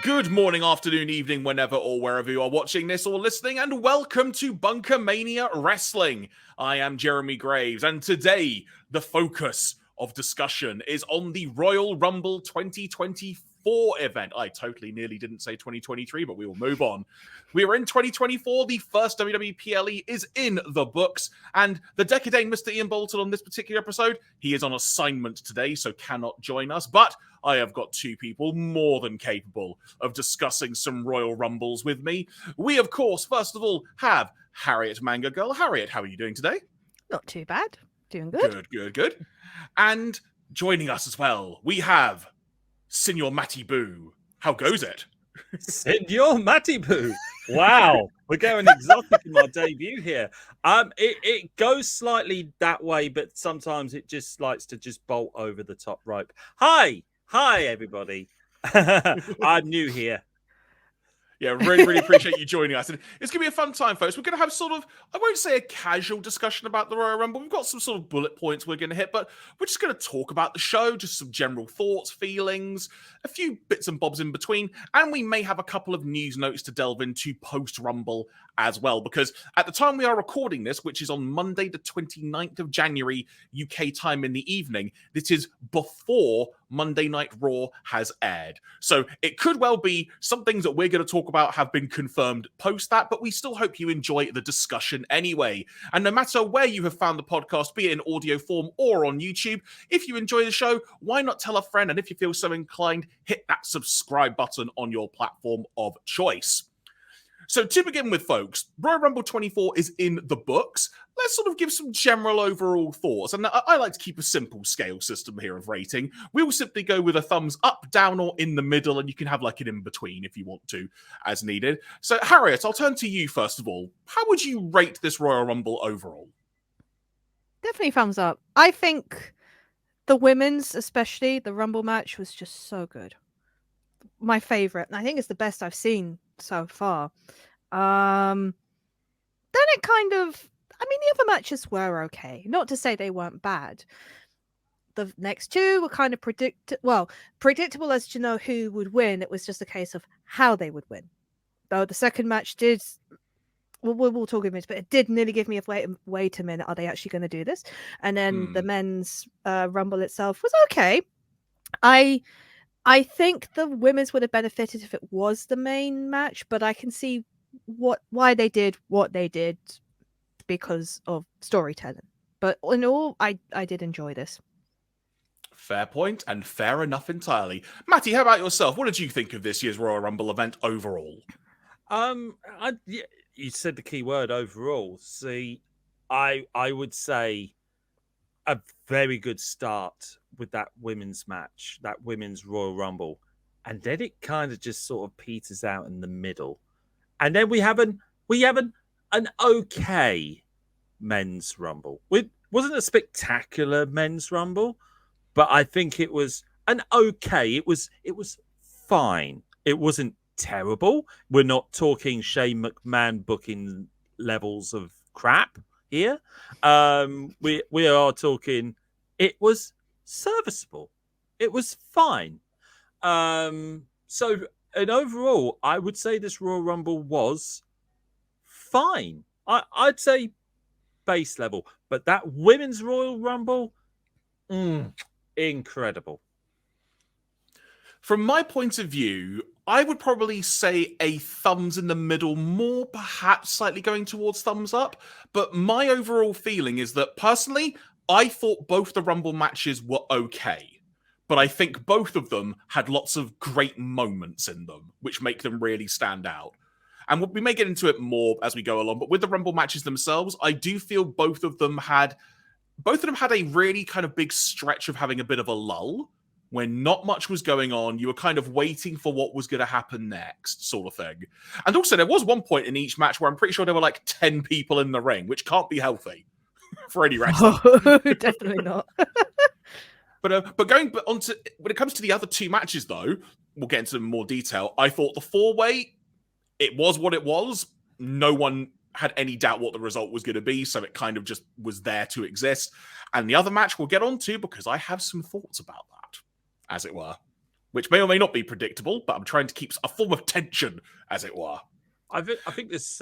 Good morning, afternoon, evening, whenever or wherever you are watching this or listening, and welcome to Bunkamania Wrestling. I am Jeremy Graves, and today the focus of discussion is on the Royal Rumble 2024 event. I totally nearly didn't say 2023, but we will move on. We are in 2024. The first WWE PLE is in the books, and the decadent Mr. Ian Bolton on this particular episode, he is on assignment today, so cannot join us, but I have got two people more than capable of discussing some Royal Rumbles with me. We, of course, first of all, have Harriet Manga Girl. Harriet, how are you doing today? Not too bad. Doing good. Good. And joining us as well, we have Senor Matty Boo. How goes it? Senor Matty Boo. Wow, we're going exotic in our debut here. It goes slightly that way, but sometimes it just likes to just bolt over the top rope. Hi, everybody. I'm new here. Yeah, really appreciate you joining us. And it's going to be a fun time, folks. We're going to have sort of, I won't say a casual discussion about the Royal Rumble. We've got some sort of bullet points we're going to hit, but we're just going to talk about the show, just some general thoughts, feelings, a few bits and bobs in between. And we may have a couple of news notes to delve into post-Rumble as well, because at the time we are recording this, which is on Monday, the 29th of January, UK time in the evening, this is before Monday Night Raw has aired. So it could well be some things that we're going to talk about have been confirmed post that, but we still hope you enjoy the discussion anyway. And no matter where you have found the podcast, be it in audio form or on YouTube, if you enjoy the show, why not tell a friend? And if you feel so inclined, hit that subscribe button on your platform of choice. So to begin with, folks, Royal Rumble 24 is in the books. Let's sort of give some general overall thoughts. And I like to keep a simple scale system here of rating. We will simply go with a thumbs up, down, or in the middle, and you can have like an in-between if you want to, as needed. So, Harriet, I'll turn to you first of all. How would you rate this Royal Rumble overall? Definitely thumbs up. I think the women's, especially the Rumble match, was just so good. My favorite. And I think it's the best I've seen so far. Then it kind of, I mean, the other matches were okay. Not to say they weren't bad. The next two were kind of predictable as to know who would win. It was just a case of how they would win. Though the second match did, we'll talk in a minute, but it did nearly give me a wait a minute. Are they actually going to do this? And then the men's Rumble itself was okay. I think the women's would have benefited if it was the main match, but I can see why they did what they did because of storytelling. But in all, I did enjoy this. Fair point, and fair enough entirely. Matty, how about yourself? What did you think of this year's Royal Rumble event overall? You said the key word overall. See, I would say a very good start with that women's match, that women's Royal Rumble. And then it kind of just sort of peters out in the middle. And then we have an okay men's Rumble. It wasn't a spectacular men's Rumble, but I think it was an okay. It was fine. It wasn't terrible. We're not talking Shane McMahon booking levels of crap here. We are talking, it was serviceable. It was fine. So, and overall, I would say this Royal Rumble was fine. I'd say base level, but that women's Royal Rumble, incredible. From my point of view, I would probably say a thumbs in the middle, more perhaps slightly going towards thumbs up. But my overall feeling is that personally, I thought both the Rumble matches were okay. But I think both of them had lots of great moments in them, which make them really stand out. And we may get into it more as we go along, but with the Rumble matches themselves, I do feel both of them had a really kind of big stretch of having a bit of a lull, when not much was going on. You were kind of waiting for what was going to happen next, sort of thing. And also, there was one point in each match where I'm pretty sure there were like 10 people in the ring, which can't be healthy for any wrestler. Oh, definitely not. But going on to, when it comes to the other two matches, though, we'll get into more detail. I thought the four-way, it was what it was. No one had any doubt what the result was going to be, so it kind of just was there to exist. And the other match we'll get on to, because I have some thoughts about that, as it were. which may or may not be predictable, but I'm trying to keep a form of tension, as it were. I think this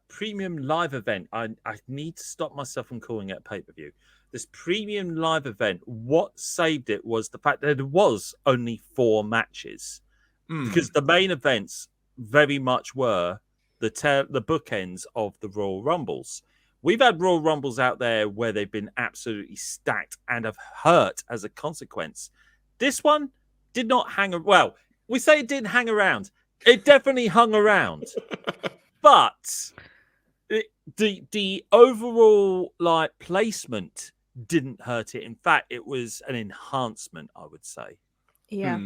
premium live event, I need to stop myself from calling it a pay-per-view. This premium live event, what saved it was the fact that there was only 4 matches. Because the main events very much were the bookends of the Royal Rumbles. We've had Royal Rumbles out there where they've been absolutely stacked and have hurt as a consequence. This one did not well, we say it didn't hang around. It definitely hung around. But the overall placement didn't hurt it. In fact, it was an enhancement, I would say. Yeah.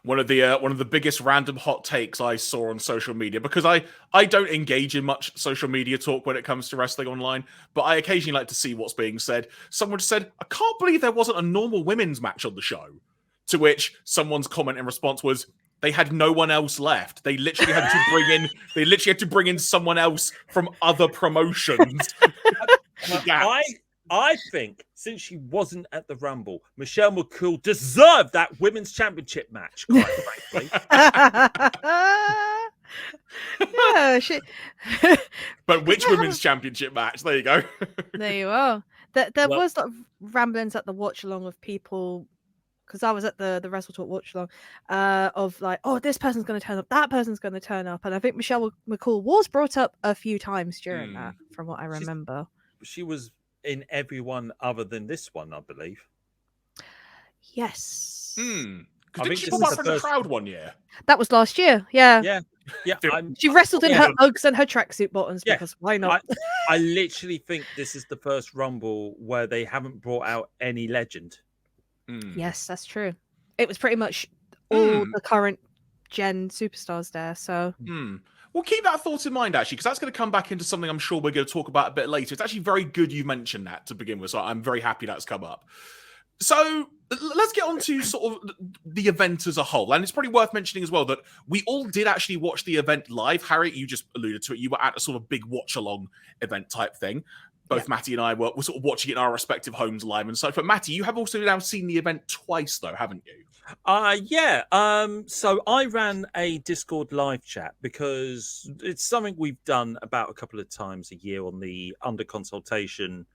One of the biggest random hot takes I saw on social media, because I don't engage in much social media talk when it comes to wrestling online, but I occasionally like to see what's being said. Someone said, "I can't believe there wasn't a normal women's match on the show." To which someone's comment in response was, "They had no one else left. They literally had to bring in someone else from other promotions." I think since she wasn't at the Rumble, Michelle McCool deserved that women's championship match, quite frankly. Yeah, But which women's championship match? There you go. there you are. There was a lot of ramblings at the watch along of people, because I was at the Wrestle Talk watch along, of like, oh, this person's going to turn up, that person's going to turn up, and I think Michelle McCool was brought up a few times during that, from what I remember. She was in everyone other than this one, I believe. Yes. Didn't she pop up from the crowd one year? That was last year. Yeah. She wrestled in her Uggs and her tracksuit bottoms because why not? I literally think this is the first Rumble where they haven't brought out any legend. Yes, that's true. It was pretty much all the current gen superstars there. So. Well, keep that thought in mind, actually, because that's going to come back into something I'm sure we're going to talk about a bit later. It's actually very good you mentioned that to begin with, so I'm very happy that's come up. So let's get on to sort of the event as a whole. And it's probably worth mentioning as well that we all did actually watch the event live. Harry, you just alluded to it. You were at a sort of big watch-along event type thing. Both Matty and I were sort of watching it in our respective homes live and such. But Matty, you have also now seen the event twice, though, haven't you? So I ran a Discord live chat because it's something we've done about a couple of times a year on the Under Consultation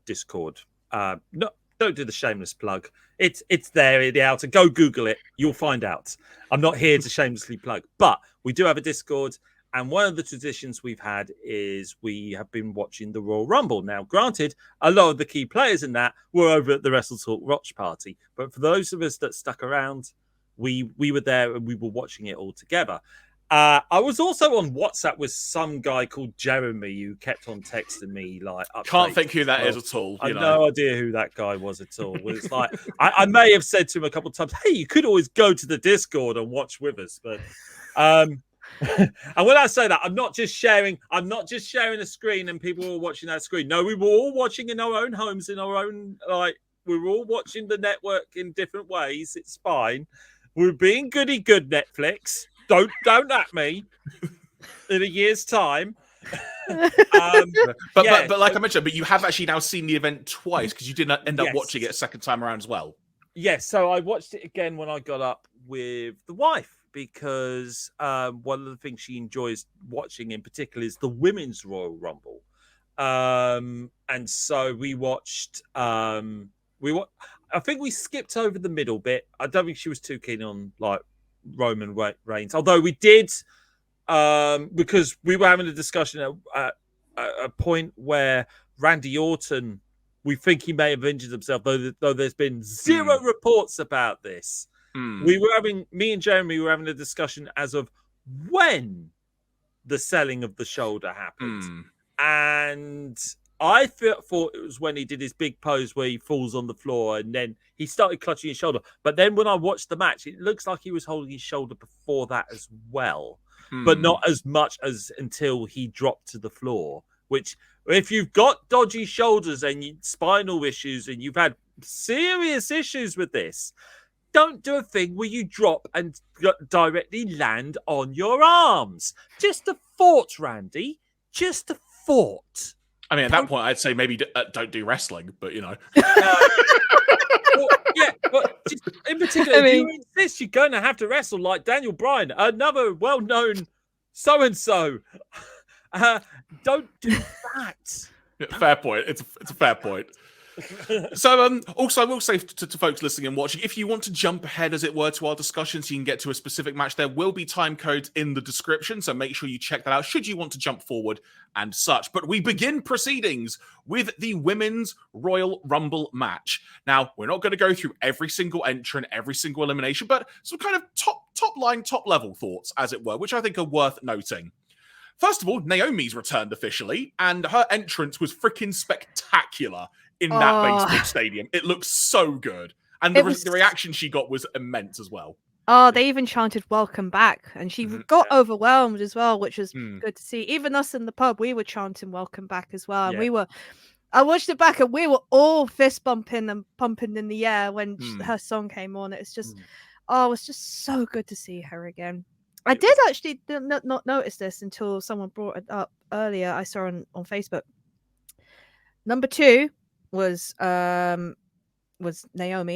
Discord. No, don't do the shameless plug. It's there in the outer. Go Google it. You'll find out. I'm not here to shamelessly plug, but we do have a Discord. And one of the traditions we've had is we have been watching the Royal Rumble. Now, granted, a lot of the key players in that were over at the Wrestle Talk Watch Party. But for those of us that stuck around, we were there and we were watching it all together. I was also on WhatsApp with some guy called Jeremy who kept on texting me like, can't think who that is at all. I have no idea who that guy was at all. It's like I may have said to him a couple of times, "Hey, you could always go to the Discord and watch with us." But and when I say that, I'm not just sharing a screen and people were watching that screen. No, we were all watching in our own homes, in our own we were all watching the network in different ways. It's fine. We're being goody good, Netflix. Don't at me in a year's time. But like I mentioned, but you have actually now seen the event twice because you did not end up watching it a second time around as well. Yes, so I watched it again when I got up with the wife because one of the things she enjoys watching in particular is the Women's Royal Rumble. And so we watched I think we skipped over the middle bit. I don't think she was too keen on Roman Reigns, although we did because we were having a discussion at a point where Randy Orton, we think he may have injured himself, though there's been zero reports about this. Me and Jeremy were having a discussion as of when the selling of the shoulder happened. And I thought it was when he did his big pose where he falls on the floor and then he started clutching his shoulder. But then when I watched the match, it looks like he was holding his shoulder before that as well. But not as much as until he dropped to the floor, which if you've got dodgy shoulders and spinal issues and you've had serious issues with this, don't do a thing where you drop and directly land on your arms. Just a thought, Randy. Just a thought. I mean, at that point, I'd say maybe don't do wrestling, but you know. Well, yeah, but just in particular, if you insist you're going to have to wrestle like Daniel Bryan, another well-known so-and-so, don't do that. Fair point. It's a fair point. So, also, I will say to folks listening and watching, if you want to jump ahead, as it were, to our discussion so you can get to a specific match, there will be time codes in the description, so make sure you check that out should you want to jump forward and such. But we begin proceedings with the Women's Royal Rumble match. Now, we're not going to go through every single entrant, every single elimination, but some kind of top level thoughts, as it were, which I think are worth noting. First of all, Naomi's returned officially, and her entrance was freaking spectacular in that baseball stadium. It looked so good. And the reaction she got was immense as well. Oh, they even chanted "Welcome back," and she got overwhelmed as well, which was good to see. Even us in the pub, we were chanting "Welcome back" as well. And I watched it back, and we were all fist bumping and pumping in the air when her song came on. It's just, it was just so good to see her again. I did actually not notice this until someone brought it up earlier. I saw on Facebook. Number 2 was Naomi,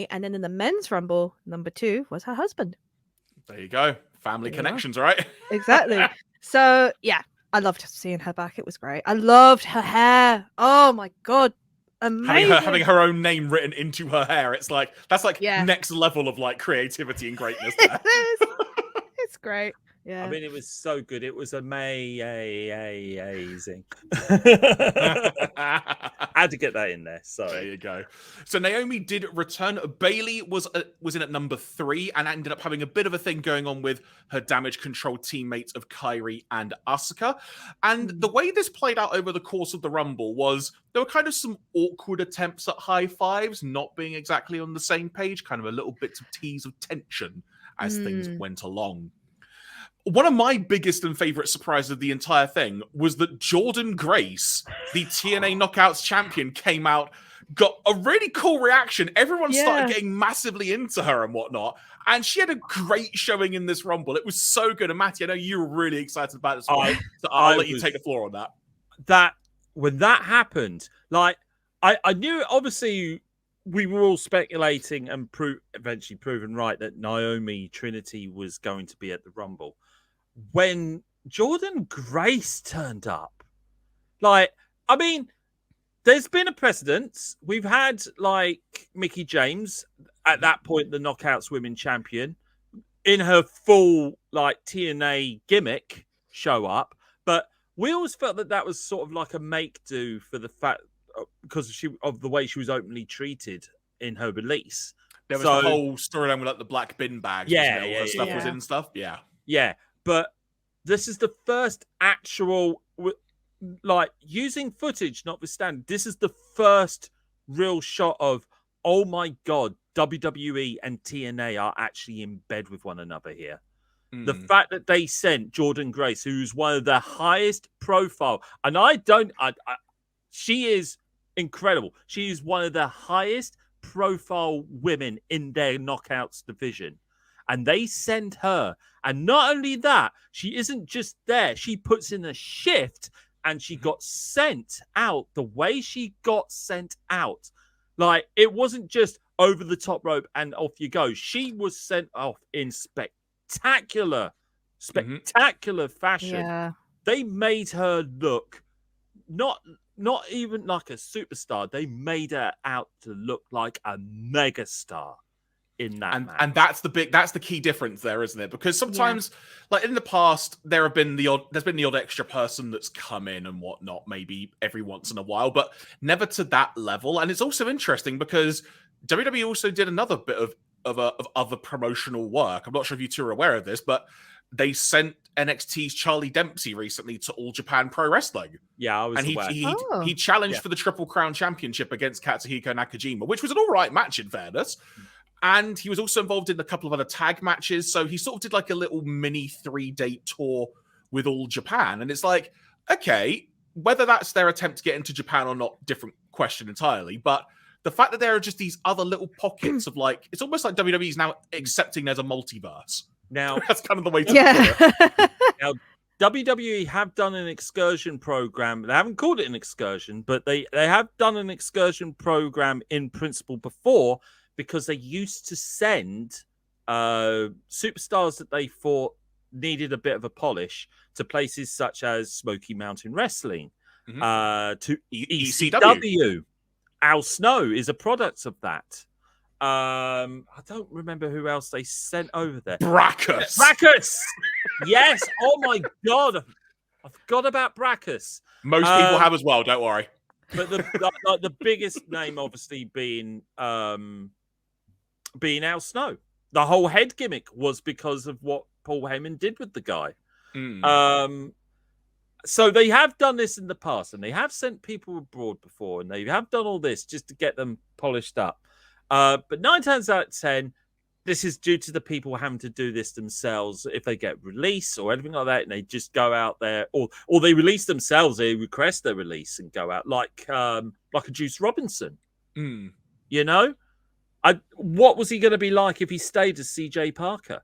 and then in the men's rumble, number 2 was her husband. There you go, family connections, right? Exactly. So yeah, I loved seeing her back. It was great. I loved her hair. Oh my god, amazing! Having her own name written into her hair. It's like that's next level of like creativity and greatness. There. It's great. Yeah. I mean, it was so good. It was amazing. I had to get that in there. So there you go. So Naomi did return. Bailey was in at number 3 and ended up having a bit of a thing going on with her damage control teammates of Kairi and Asuka. And the way this played out over the course of the Rumble was there were kind of some awkward attempts at high fives, not being exactly on the same page, kind of a little bits of tease of tension as things went along. One of my biggest and favorite surprises of the entire thing was that Jordynne Grace, the TNA Knockouts champion, came out, got a really cool reaction. Everyone started getting massively into her and whatnot. And she had a great showing in this Rumble. It was so good. And Matty, I know you were really excited about this one. So I'll let you take the floor on that. When that happened, like, I knew, obviously, we were all speculating and eventually proven right that Naomi Trinity was going to be at the Rumble. When Jordynne Grace turned up, like, I mean, there's been a precedent. We've had, like, Mickie James, at that point, the Knockouts Women Champion, in her full, like, TNA gimmick show up. But we always felt that was sort of like a make-do for the fact, because of the way she was openly treated in her release. There was the whole storyline with, like, the black bin bags. All stuff was in and stuff. Yeah. But this is the first actual, like, using footage notwithstanding, this is the first real shot of, oh my God, WWE and TNA are actually in bed with one another here. The fact that they sent Jordynne Grace, who's one of the highest profile, and she is incredible. She is one of the highest profile women in their Knockouts division. And they send her. And not only that, she isn't just there. She puts in a shift and she got sent out the way she got sent out. Like, it wasn't just over the top rope and off you go. She was sent off in spectacular fashion. Yeah. They made her look not even like a superstar. They made her out to look like a megastar. In that and that's the key difference there, isn't it? Because sometimes, like in the past, there's been the odd extra person that's come in and whatnot, maybe every once in a while, but never to that level. And it's also interesting because WWE also did another bit of other promotional work. I'm not sure if you two are aware of this, but they sent NXT's Charlie Dempsey recently to All Japan Pro Wrestling. Yeah, I was aware. He challenged for the Triple Crown Championship against Katsuhiko Nakajima, which was an all right match in fairness. And he was also involved in a couple of other tag matches. So he sort of did like a little mini 3-date tour with All Japan. And it's like, okay, whether that's their attempt to get into Japan or not, different question entirely. But the fact that there are just these other little pockets of like, it's almost like WWE's now accepting there's a multiverse. Now, that's kind of the way to put it. Now, WWE have done an excursion program. They haven't called it an excursion, but they have done an excursion program in principle before, because they used to send superstars that they thought needed a bit of a polish to places such as Smoky Mountain Wrestling, to ECW. Al Snow is a product of that. I don't remember who else they sent over there. Brackus! Yes! Oh my God! I forgot about Brackus. Most people have as well, don't worry. But the biggest name, obviously, being Al Snow. The whole head gimmick was because of what Paul Heyman did with the guy. So they have done this in the past, and they have sent people abroad before, and they have done all this just to get them polished up. But 9 times out of 10, this is due to the people having to do this themselves. If they get release or anything like that, and they just go out there, or they release themselves, they request their release and go out, like a Juice Robinson. You know, what was he going to be like if he stayed as CJ Parker?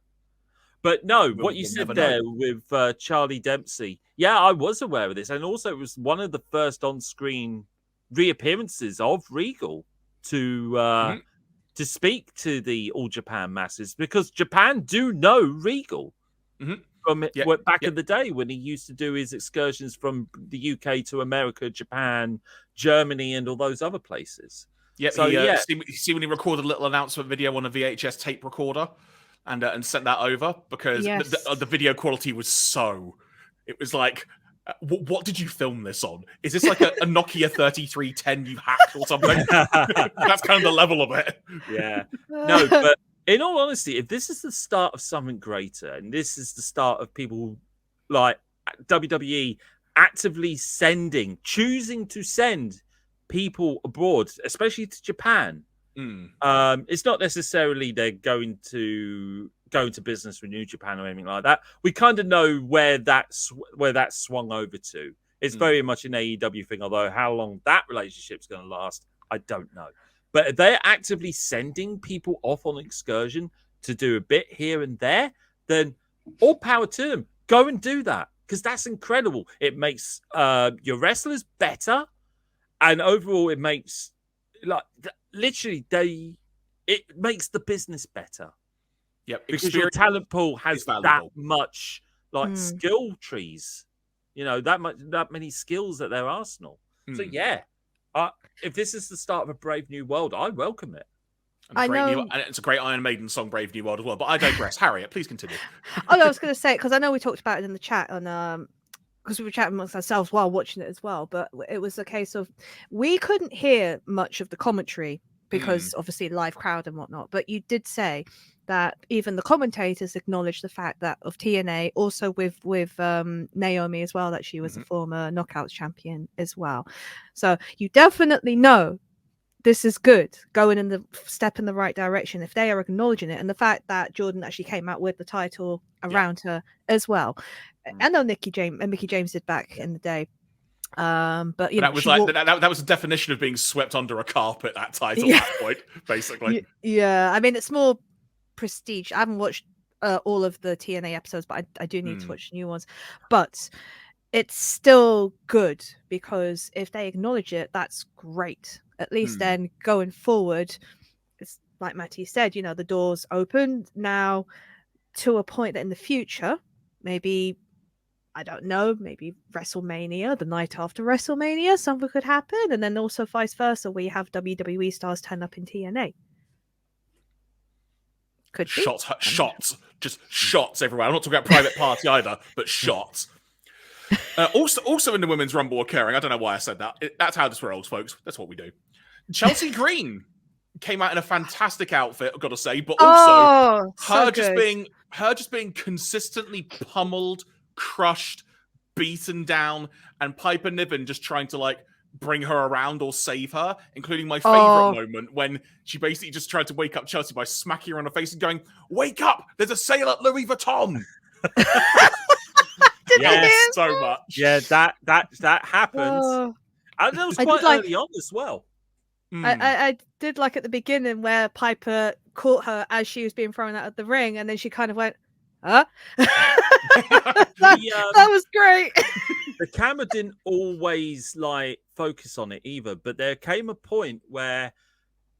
But no, what you said there with Charlie Dempsey, yeah, I was aware of this, and also it was one of the first on-screen reappearances of Regal to speak to the All Japan masses, because Japan do know Regal from back in the day when he used to do his excursions from the UK to America, Japan, Germany, and all those other places. Yeah, so see when he recorded a little announcement video on a VHS tape recorder and sent that over, because the video quality was so. It was like, what did you film this on? Is this like a Nokia 3310 you've hacked or something? That's kind of the level of it. Yeah. No, but in all honesty, if this is the start of something greater, and this is the start of people like WWE actively choosing to send people abroad, especially to Japan, it's not necessarily they're going to business with New Japan or anything like that. We kind of know where that swung over to. It's very much an AEW thing, although how long that relationship's going to last, I don't know. But if they're actively sending people off on excursion to do a bit here and there, then all power to them. Go and do that, because that's incredible. It makes your wrestlers better, and overall it makes it makes the business better. Yep, because your talent pool has that much skill trees, that many skills at their arsenal. So yeah, if this is the start of a Brave New World, I welcome it. And it's a great Iron Maiden song, Brave New World, as well. But I digress. Harriet, please continue. I was going to say, because I know we talked about it in the chat because we were chatting amongst ourselves while watching it as well. But it was a case of we couldn't hear much of the commentary because obviously live crowd and whatnot. But you did say that even the commentators acknowledged the fact that of TNA, also with Naomi as well, that she was a former Knockouts champion as well. So you definitely know this is good, going in the step in the right direction if they are acknowledging it. And the fact that Jordan actually came out with the title around her as well. I know Mickey James did back in the day. But that was that was the definition of being swept under a carpet, that title at that point, basically. Yeah, I mean, it's more prestige. I haven't watched all of the TNA episodes, but I do need to watch new ones. But it's still good, because if they acknowledge it, that's great. At least then going forward, it's like Matty said, the doors open now to a point that in the future, maybe, I don't know, maybe WrestleMania, the night after WrestleMania, something could happen. And then also vice versa, where you have WWE stars turn up in TNA. Could be. Shots, just shots everywhere. I'm not talking about Private Party either, but shots. Also in the Women's Rumble occurring, I don't know why I said that. That's how this rolls, folks. That's what we do. Chelsea Green came out in a fantastic outfit, I've got to say, but also her just being consistently pummeled, crushed, beaten down, and Piper Niven just trying to bring her around or save her, including my favorite moment when she basically just tried to wake up Chelsea by smacking her on the face and going, "Wake up! There's a sale at Louis Vuitton." Yes, so much. Yeah, that happened. And that was quite early on as well. I did like at the beginning where Piper caught her as she was being thrown out of the ring, and then she kind of went, huh? that was great. The camera didn't always like focus on it either, but there came a point where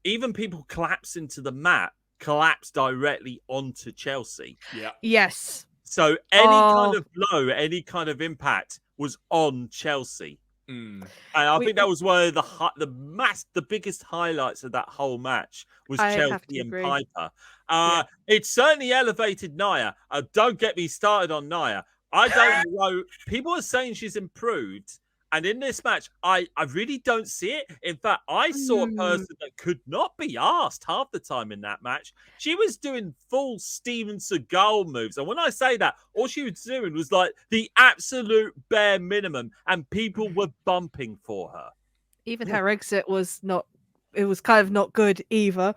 even people collapsing to the mat collapsed directly onto Chelsea. Yeah. Yes. So any kind of blow, any kind of impact was on Chelsea. And I think that was one of the biggest highlights of that whole match was Chelsea and Piper. It certainly elevated Nia. Don't get me started on Nia. I don't know. People are saying she's improved. And in this match, I really don't see it. In fact, I saw a person that could not be asked half the time in that match. She was doing full Steven Seagal moves. And when I say that, all she was doing was like the absolute bare minimum. And people were bumping for her. Even her exit was not, it was kind of not good either.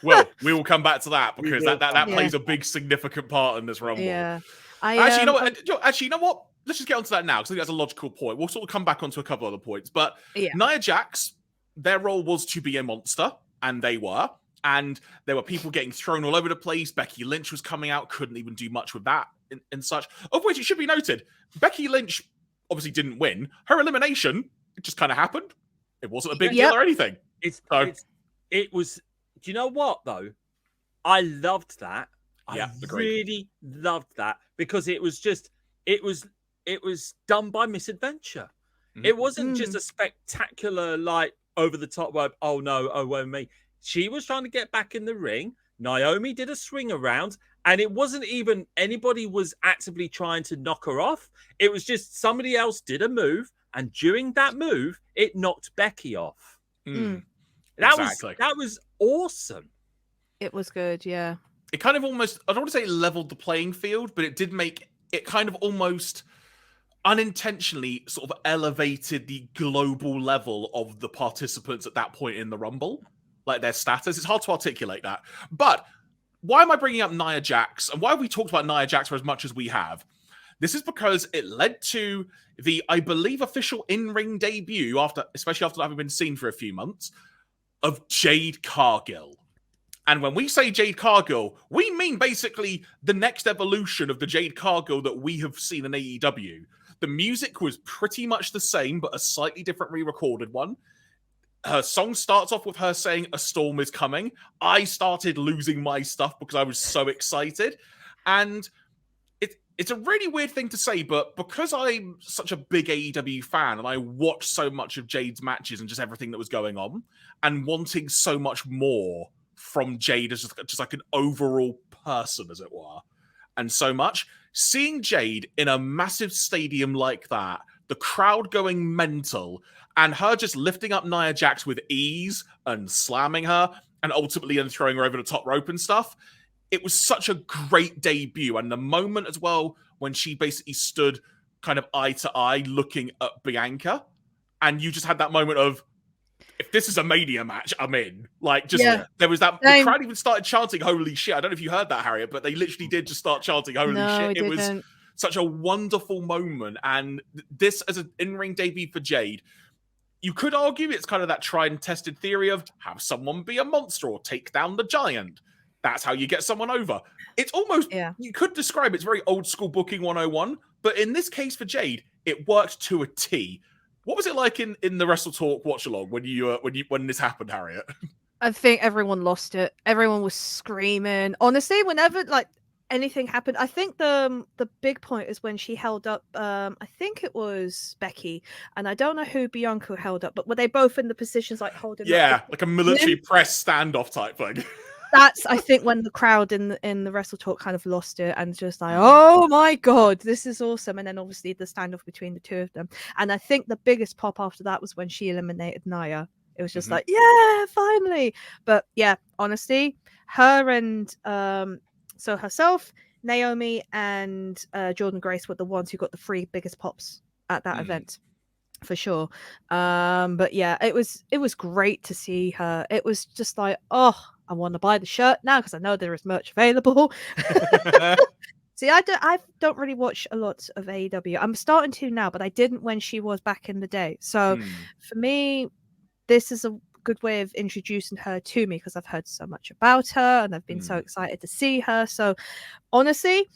Well, we will come back to that because that plays a big significant part in this Rumble. Yeah. Actually, you know what? Let's just get onto that now because I think that's a logical point. We'll sort of come back onto a couple other points. But Nia Jax, their role was to be a monster, and they were. And there were people getting thrown all over the place. Becky Lynch was coming out, couldn't even do much with that and such. Of which it should be noted, Becky Lynch obviously didn't win. Her elimination, it just kind of happened. It wasn't a big deal or anything. It was. Do you know what though? I loved that. I really loved that because it was just. It was done by misadventure. It wasn't just a spectacular, like, over-the-top, oh no, oh, woe me. She was trying to get back in the ring. Naomi did a swing around, and it wasn't even anybody was actively trying to knock her off. It was just somebody else did a move, and during that move, it knocked Becky off. That was awesome. It was good, yeah. It kind of almost, I don't want to say leveled the playing field, but it did make it kind of almost unintentionally sort of elevated the global level of the participants at that point in the Rumble, like their status. It's hard to articulate that. But why am I bringing up Nia Jax? And why have we talked about Nia Jax for as much as we have? This is because it led to the, I believe, official in-ring debut, especially after having been seen for a few months, of Jade Cargill. And when we say Jade Cargill, we mean basically the next evolution of the Jade Cargill that we have seen in AEW. The music was pretty much the same, but a slightly different re-recorded one. Her song starts off with her saying, "A storm is coming." I started losing my stuff because I was so excited. And it's a really weird thing to say, but because I'm such a big AEW fan and I watched so much of Jade's matches and just everything that was going on and wanting so much more from Jade as just like an overall person, as it were, and so much, seeing Jade in a massive stadium like that, the crowd going mental, and her just lifting up Nia Jax with ease and slamming her and ultimately then throwing her over the top rope and stuff, it was such a great debut. And the moment as well when she basically stood kind of eye to eye looking at Bianca, and you just had that moment of, if this is a Mania match, I'm in. Like, just there was that. The crowd even started chanting "Holy shit!" I don't know if you heard that, Harriet, but they literally did just start chanting "Holy shit!" It was such a wonderful moment, and this as an in-ring debut for Jade. You could argue it's kind of that tried and tested theory of have someone be a monster or take down the giant. That's how you get someone over. It's almost, you could describe it's very old school booking 101, but in this case for Jade, it worked to a T. What was it like in the Wrestle Talk watch along when this happened, Harriet? I think everyone lost it. Everyone was screaming. Honestly, whenever like anything happened, I think the big point is when she held up. I think it was Becky, and I don't know who Bianca held up, but were they both in the positions like holding? Like a military press standoff type thing. That's, I think, when the crowd in the Wrestle Talk kind of lost it and just like, oh my god, this is awesome. And then obviously the standoff between the two of them. And I think the biggest pop after that was when she eliminated Nia. It was just like, yeah, finally. But yeah, honestly, her and so herself, Naomi, and Jordan Grace were the ones who got the 3 biggest pops at that event. For sure. But yeah, it was great to see her. It was just like, oh, I want to buy the shirt now because I know there is merch available. See, I don't really watch a lot of AEW. I'm starting to now, but I didn't when she was back in the day. So for me, this is a good way of introducing her to me because I've heard so much about her and I've been so excited to see her. So honestly,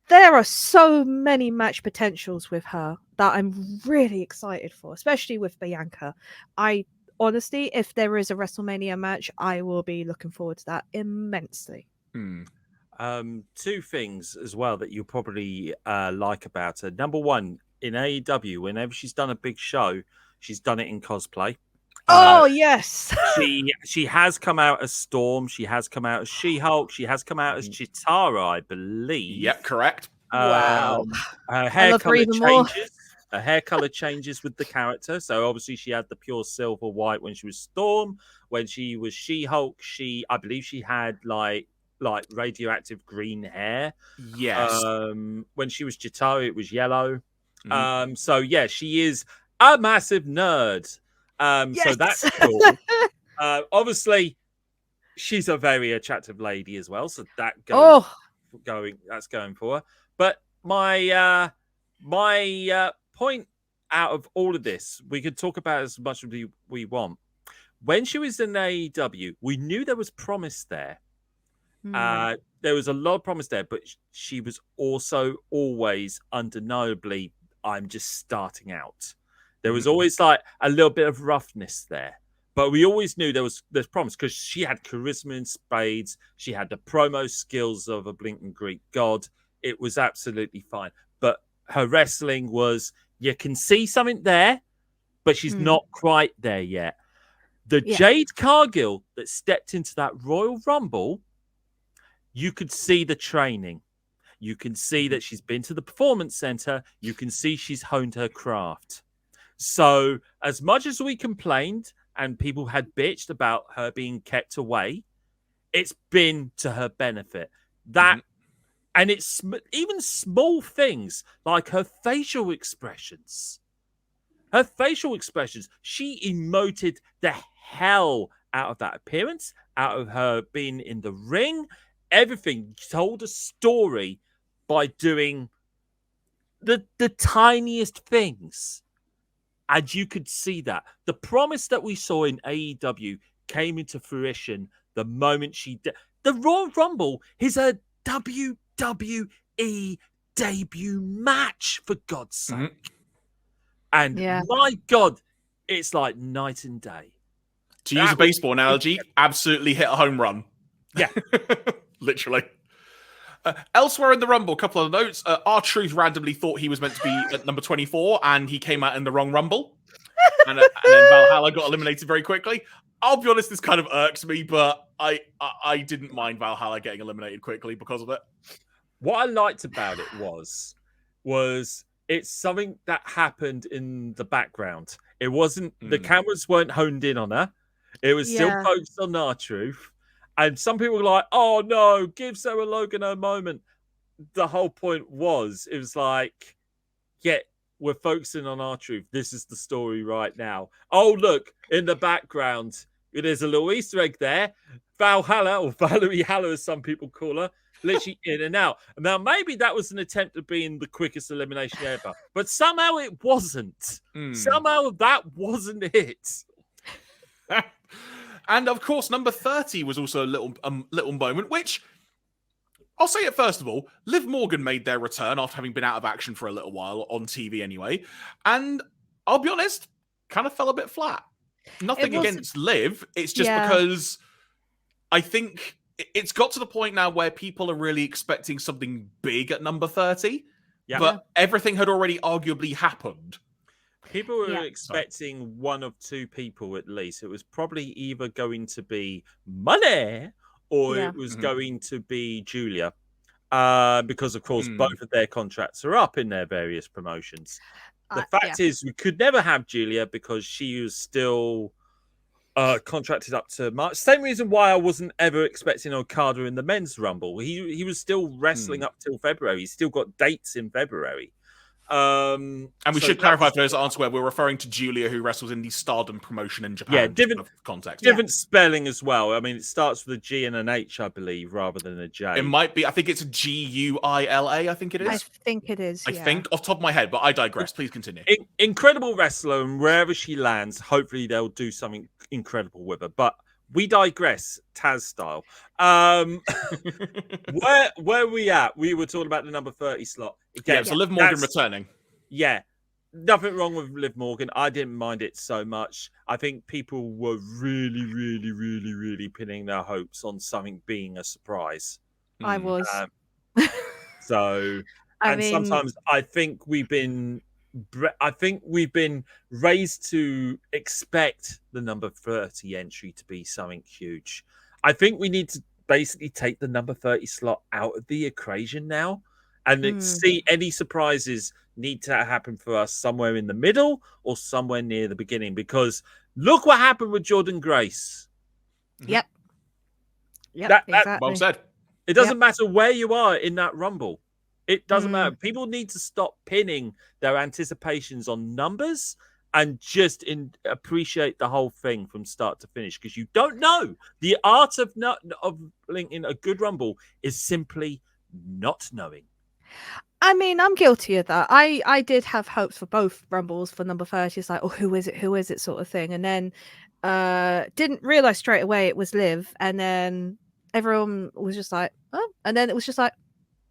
there are so many match potentials with her that I'm really excited for, especially with Bianca. I honestly, if there is a WrestleMania match, I will be looking forward to that immensely. Two things as well that you'll probably like about her. Number one, in AEW, whenever she's done a big show, she's done it in cosplay. Oh yes. She has come out as Storm. She has come out as She-Hulk. She has come out as Chitara, I believe. Yep, correct. Wow. Her hair color even more. changes. Her hair color changes with the character. So obviously she had the pure silver white when she was Storm. When she was She-Hulk, I believe she had like radioactive green hair. Yes. When she was Chitara, it was yellow. So yeah, she is a massive nerd. So that's cool. Obviously, she's a very attractive lady as well. So that that's going for her. But my point out of all of this, we could talk about as much as we want. When she was in AEW, we knew there was promise there. There was a lot of promise there, but she was also always undeniably, I'm just starting out. There was always like a little bit of roughness there, but we always knew there's promise because she had charisma in spades. She had the promo skills of a blink and Greek god. It was absolutely fine. But her wrestling was, you can see something there, but she's not quite there yet. The Jade Cargill that stepped into that Royal Rumble, you could see the training. You can see that she's been to the Performance Center. You can see she's honed her craft. So as much as we complained and people had bitched about her being kept away, it's been to her benefit. That and it's even small things like her facial expressions. Her facial expressions. She emoted the hell out of that appearance, out of her being in the ring. Everything told a story by doing the tiniest things. And you could see that. The promise that we saw in AEW came into fruition the moment she did. The Royal Rumble is a WWE debut match, for God's sake. And my God, it's like night and day. To use a baseball analogy, absolutely hit a home run. Yeah. Literally. Elsewhere in the Rumble, a couple of notes. R-Truth randomly thought he was meant to be at number 24, and he came out in the wrong Rumble. and then Valhalla got eliminated very quickly. I'll be honest, this kind of irks me, but I didn't mind Valhalla getting eliminated quickly because of it. What I liked about it was it's something that happened in the background. It wasn't, the cameras weren't honed in on her. It was still focused on R-Truth. And some people were like, oh no, give Sarah Logan her moment. The whole point was, it was like, yeah, we're focusing on R-Truth. This is the story right now. Oh, look, in the background, there's a little Easter egg there. Valhalla, or Valerie Halla, as some people call her, literally in and out. Now, maybe that was an attempt at being the quickest elimination ever, but somehow it wasn't. Somehow that wasn't it. And of course, number 30 was also a little moment, which I'll say it first of all. Liv Morgan made their return after having been out of action for a little while on TV anyway. And I'll be honest, kind of fell a bit flat. Nothing against Liv. It's just because I think it's got to the point now where people are really expecting something big at number 30. Yeah. But everything had already arguably happened. People were expecting one of two people at least. It was probably either going to be Money or it was going to be Julia. Because, of course, both of their contracts are up in their various promotions. The fact is, we could never have Julia because she was still contracted up to March. Same reason why I wasn't ever expecting Okada in the men's Rumble. He was still wrestling up till February. He's still got dates in February. And we should clarify for those that aren't aware, we're referring to Julia, who wrestles in the Stardom promotion in Japan. Yeah, different context. Different spelling as well. I mean, it starts with a G and an H, I believe, rather than a J. It might be. I think it's a Guila, I think it is. I think it is, I think, off the top of my head, but I digress. Please continue. Incredible wrestler, and wherever she lands, hopefully they'll do something incredible with her. But we digress, Taz style. Where are we at? We were talking about the number 30 slot. Again, so Liv Morgan returning. Yeah. Nothing wrong with Liv Morgan. I didn't mind it so much. I think people were really, really, really, really pinning their hopes on something being a surprise. I was. So, I mean, sometimes I think we've been raised to expect the number 30 entry to be something huge. I think we need to basically take the number 30 slot out of the equation now, and see any surprises need to happen for us somewhere in the middle or somewhere near the beginning, because look what happened with Jordan Grace. Yep. Exactly. Well said. It doesn't matter where you are in that Rumble. It doesn't matter. People need to stop pinning their anticipations on numbers and just appreciate the whole thing from start to finish, because you don't know. The art of linking a good Rumble is simply not knowing. I mean, I'm guilty of that. I did have hopes for both Rumbles for number 30. It's like, oh, who is it sort of thing. And then didn't realize straight away it was Liv. And then everyone was just like, oh. And then it was just like,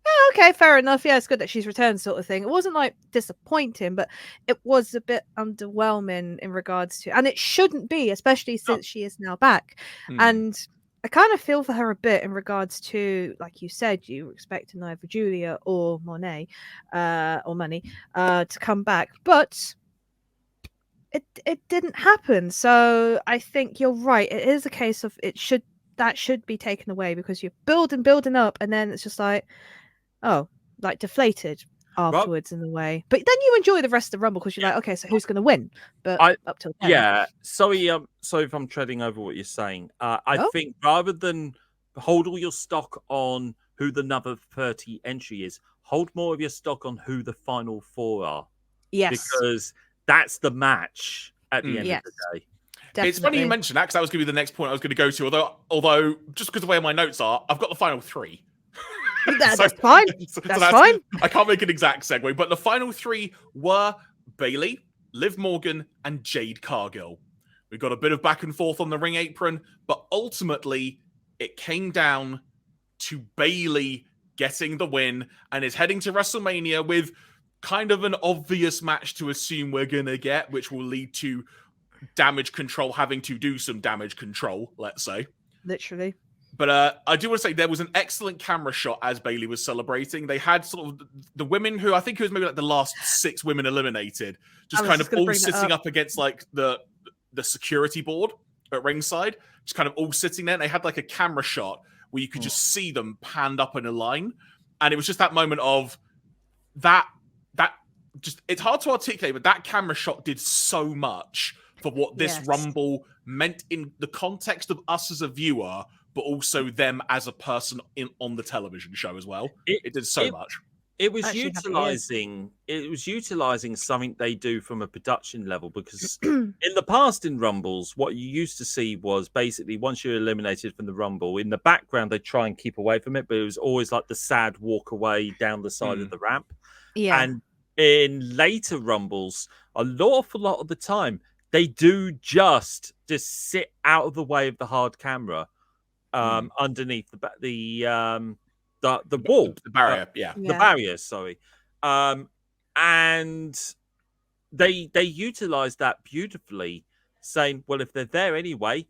oh, okay, fair enough. Yeah, it's good that she's returned sort of thing. It wasn't like disappointing, but it was a bit underwhelming in regards to, and it shouldn't be, especially since she is now back. And I kind of feel for her a bit in regards to, like you said, you were expecting either Julia or Monet or Money to come back, but it didn't happen. So I think you're right. It is a case of that should be taken away, because you're building up, and then it's just like, oh, like deflated afterwards in a way. But then you enjoy the rest of the Rumble because you're like, okay, so who's going to win? But up till then. Yeah. Sorry if I'm treading over what you're saying. I think rather than hold all your stock on who the number 30 entry is, hold more of your stock on who the final 4 are. Yes. Because that's the match at the end of the day. Definitely. It's funny you mentioned that, because that was going to be the next point I was going to go to. Although just because of the way my notes are, I've got the final 3. That's fine. That's fine. I can't make an exact segue, but the final 3 were Bayley, Liv Morgan, and Jade Cargill. We got a bit of back and forth on the ring apron, but ultimately it came down to Bayley getting the win and is heading to WrestleMania with kind of an obvious match to assume we're going to get, which will lead to Damage Control having to do some damage control, let's say. Literally. But I do want to say there was an excellent camera shot as Bayley was celebrating. They had sort of the women who I think it was maybe like the last 6 women eliminated, just kind of all sitting up against like the security board at ringside, just kind of all sitting there. And they had like a camera shot where you could just see them panned up in a line. And it was just that moment of that just, it's hard to articulate, but that camera shot did so much for what this Rumble meant in the context of us as a viewer, but also them as a person on the television show as well. It did so much. It was utilizing something they do from a production level, because in the past in Rumbles, what you used to see was basically once you're eliminated from the Rumble, in the background they try and keep away from it, but it was always like the sad walk away down the side of the ramp. Yeah. And in later Rumbles, an awful lot of the time, they do just sit out of the way of the hard camera. Underneath the wall, the barrier, the barrier. Sorry, and they utilize that beautifully, saying, "Well, if they're there anyway,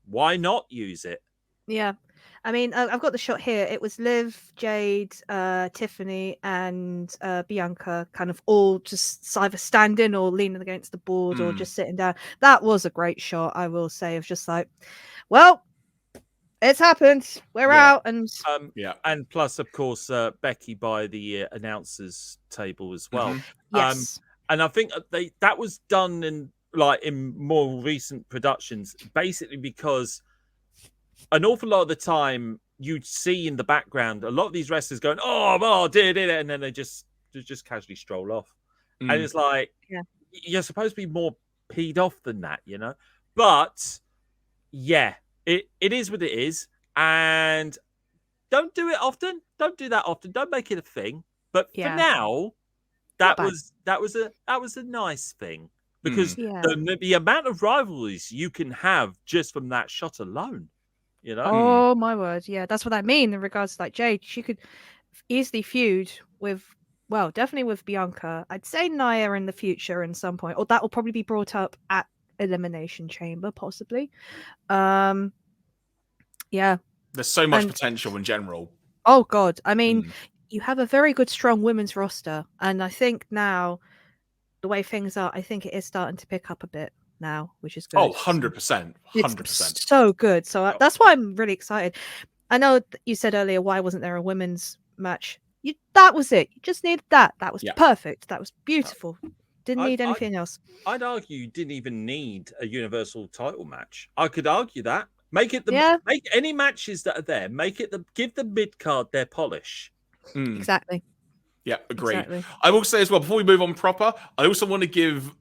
why not use it?" Yeah, I mean, I've got the shot here. It was Liv, Jade, Tiffany, and Bianca, kind of all just either standing or leaning against the board or just sitting down. That was a great shot, I will say. Of just like, well, it's happened. We're out, and and plus, of course, Becky by the announcers table as well. Yes, and I think that was done in more recent productions, basically because an awful lot of the time you'd see in the background a lot of these wrestlers going, "Oh, did it," and then they just casually stroll off, and it's like, you're supposed to be more peed off than that, you know, but It is what it is, and don't do it often. Don't do that often. Don't make it a thing. But for now, that was a nice thing. because Yeah. the amount of rivalries you can have just from that shot alone, you know. Oh my word! Yeah, that's what I mean in regards to like Jade. She could easily feud with, well, definitely with Bianca. I'd say Nia in the future in some point, or that will probably be brought up at Elimination Chamber, possibly. Yeah. There's so much And- potential in general. Oh God! I mean, Mm. you have a very good, strong women's roster, and I think now the way things are, I think it is starting to pick up a bit now, which is good. Oh, 100%. 100%. It's so good. So that's why I'm really excited. I know you said earlier, why wasn't there a women's match? That was it. You just needed that. That was perfect. That was beautiful. Didn't need anything else. I'd argue you didn't even need a universal title match. I could argue that. Make any matches that are there. Give the mid card their polish. Exactly. Yeah, agree. Exactly. I will say as well, before we move on proper, I also want to give...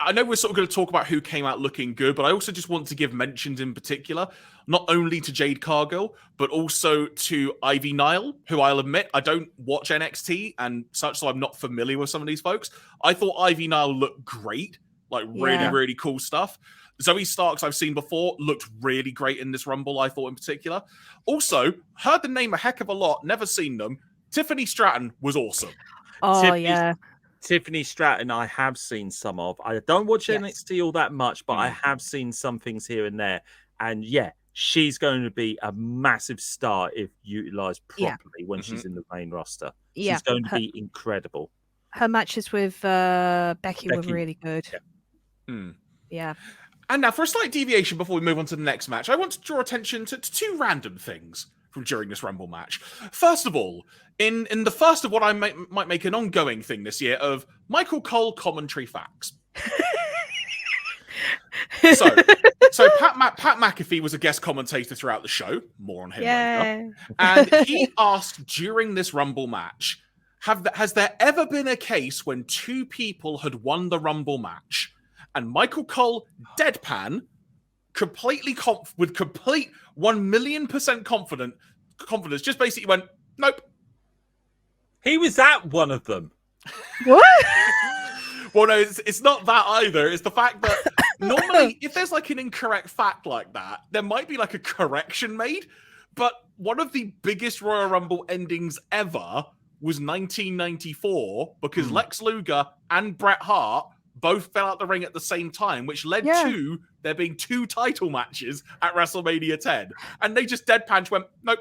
I know we're sort of going to talk about who came out looking good, but I also just want to give mentions in particular, not only to Jade Cargill, but also to Ivy Nile, who I'll admit, I don't watch NXT and such, so I'm not familiar with some of these folks. I thought Ivy Nile looked great, like really, really cool stuff. Zoe Starks, I've seen before, looked really great in this Rumble, I thought in particular. Also, heard the name a heck of a lot, never seen them. Tiffany Stratton was awesome. Oh, Tiffany Stratton, I have seen some of. I don't watch NXT all that much, but I have seen some things here and there. And yeah, she's going to be a massive star if utilized properly when she's in the main roster. She's going to be incredible. Her matches with Becky were really good. Yeah. And now, for a slight deviation before we move on to the next match, I want to draw attention to two random things from during this Rumble match. First of all, in the first of what I might make an ongoing thing this year of Michael Cole commentary facts. So Pat McAfee was a guest commentator throughout the show. More on him later. And he asked during this Rumble match, has there ever been a case when two people had won the Rumble match and Michael Cole deadpan, with complete 1,000,000% confidence, just basically went, nope. He was at one of them. What? Well, no, it's not that either. It's the fact that normally, if there's like an incorrect fact like that, there might be like a correction made. But one of the biggest Royal Rumble endings ever was 1994 because Lex Luger and Bret Hart both fell out the ring at the same time, which led to there being two title matches at WrestleMania 10. And they just deadpan went, nope.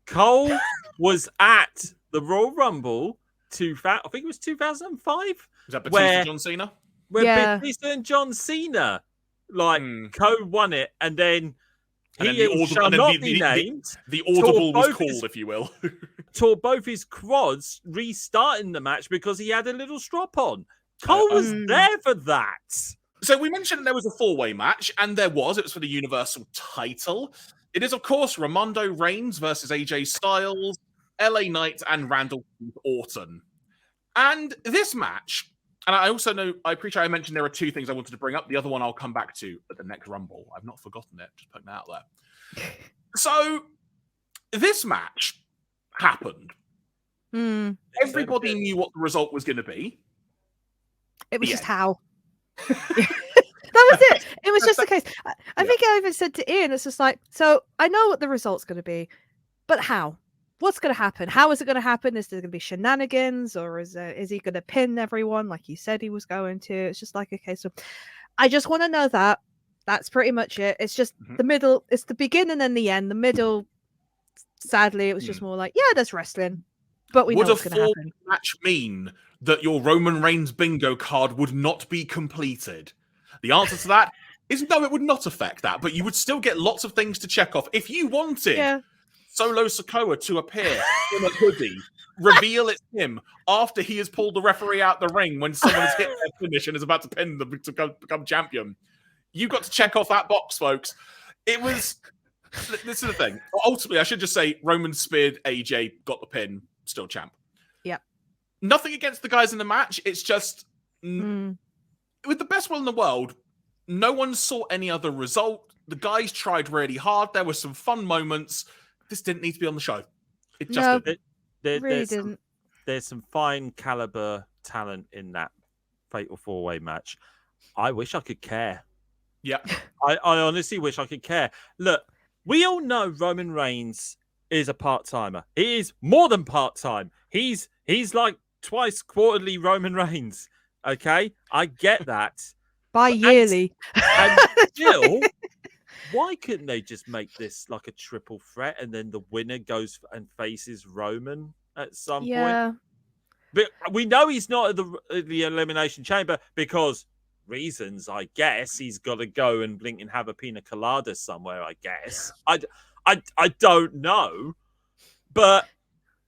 Cole was at the Royal Rumble, I think it was 2005. Was that Batista John Cena? Where Batista and John Cena co-won it, and then he shall not be named. The audible was called, if you will. Tore both his quads, restarting the match because he had a little strap on. Cole was there for that. So we mentioned there was a four-way match, and there was. It was for the Universal title. It is, of course, Ramondo Reigns versus AJ Styles, LA Knight, and Randall Orton. And this match, and I appreciate I mentioned there are two things I wanted to bring up. The other one I'll come back to at the next Rumble. I've not forgotten it. Just putting that out there. So this match happened. Everybody knew what the result was going to be. It was just how. That was it. It was just the case. I think I even said to Ian, it's just like, so I know what the result's going to be, but how? What's going to happen? How is it going to happen? Is there going to be shenanigans, or is he going to pin everyone like he said he was going to? It's just like, okay, so I just want to know that. That's pretty much it. It's just the middle. It's the beginning and the end. The middle, sadly, it was just more like, yeah, there's wrestling, but we know what's going to happen. Would a match mean that your Roman Reigns bingo card would not be completed? The answer to that is no, it would not affect that, but you would still get lots of things to check off. If you wanted Solo Sikoa to appear in a hoodie, reveal it's him after he has pulled the referee out the ring when someone has hit their finish and is about to pin them to become champion. You got to check off that box, folks. This is the thing. Ultimately, I should just say Roman speared AJ, got the pin, still champ. Yeah. Nothing against the guys in the match. It's just, with the best will in the world, no one saw any other result. The guys tried really hard. There were some fun moments. This didn't need to be on the show. It just didn't. There's some fine caliber talent in that fatal 4-way match. I wish I could care. Yeah. I honestly wish I could care. Look, we all know Roman Reigns is a part-timer. He is more than part-time. He's like twice quarterly Roman Reigns. Okay? I get that. Bi-yearly. And still, why couldn't they just make this like a triple threat and then the winner goes and faces Roman at some point? But we know he's not at the Elimination Chamber because reasons, I guess. He's got to go and blink and have a pina colada somewhere, I guess. I don't know. But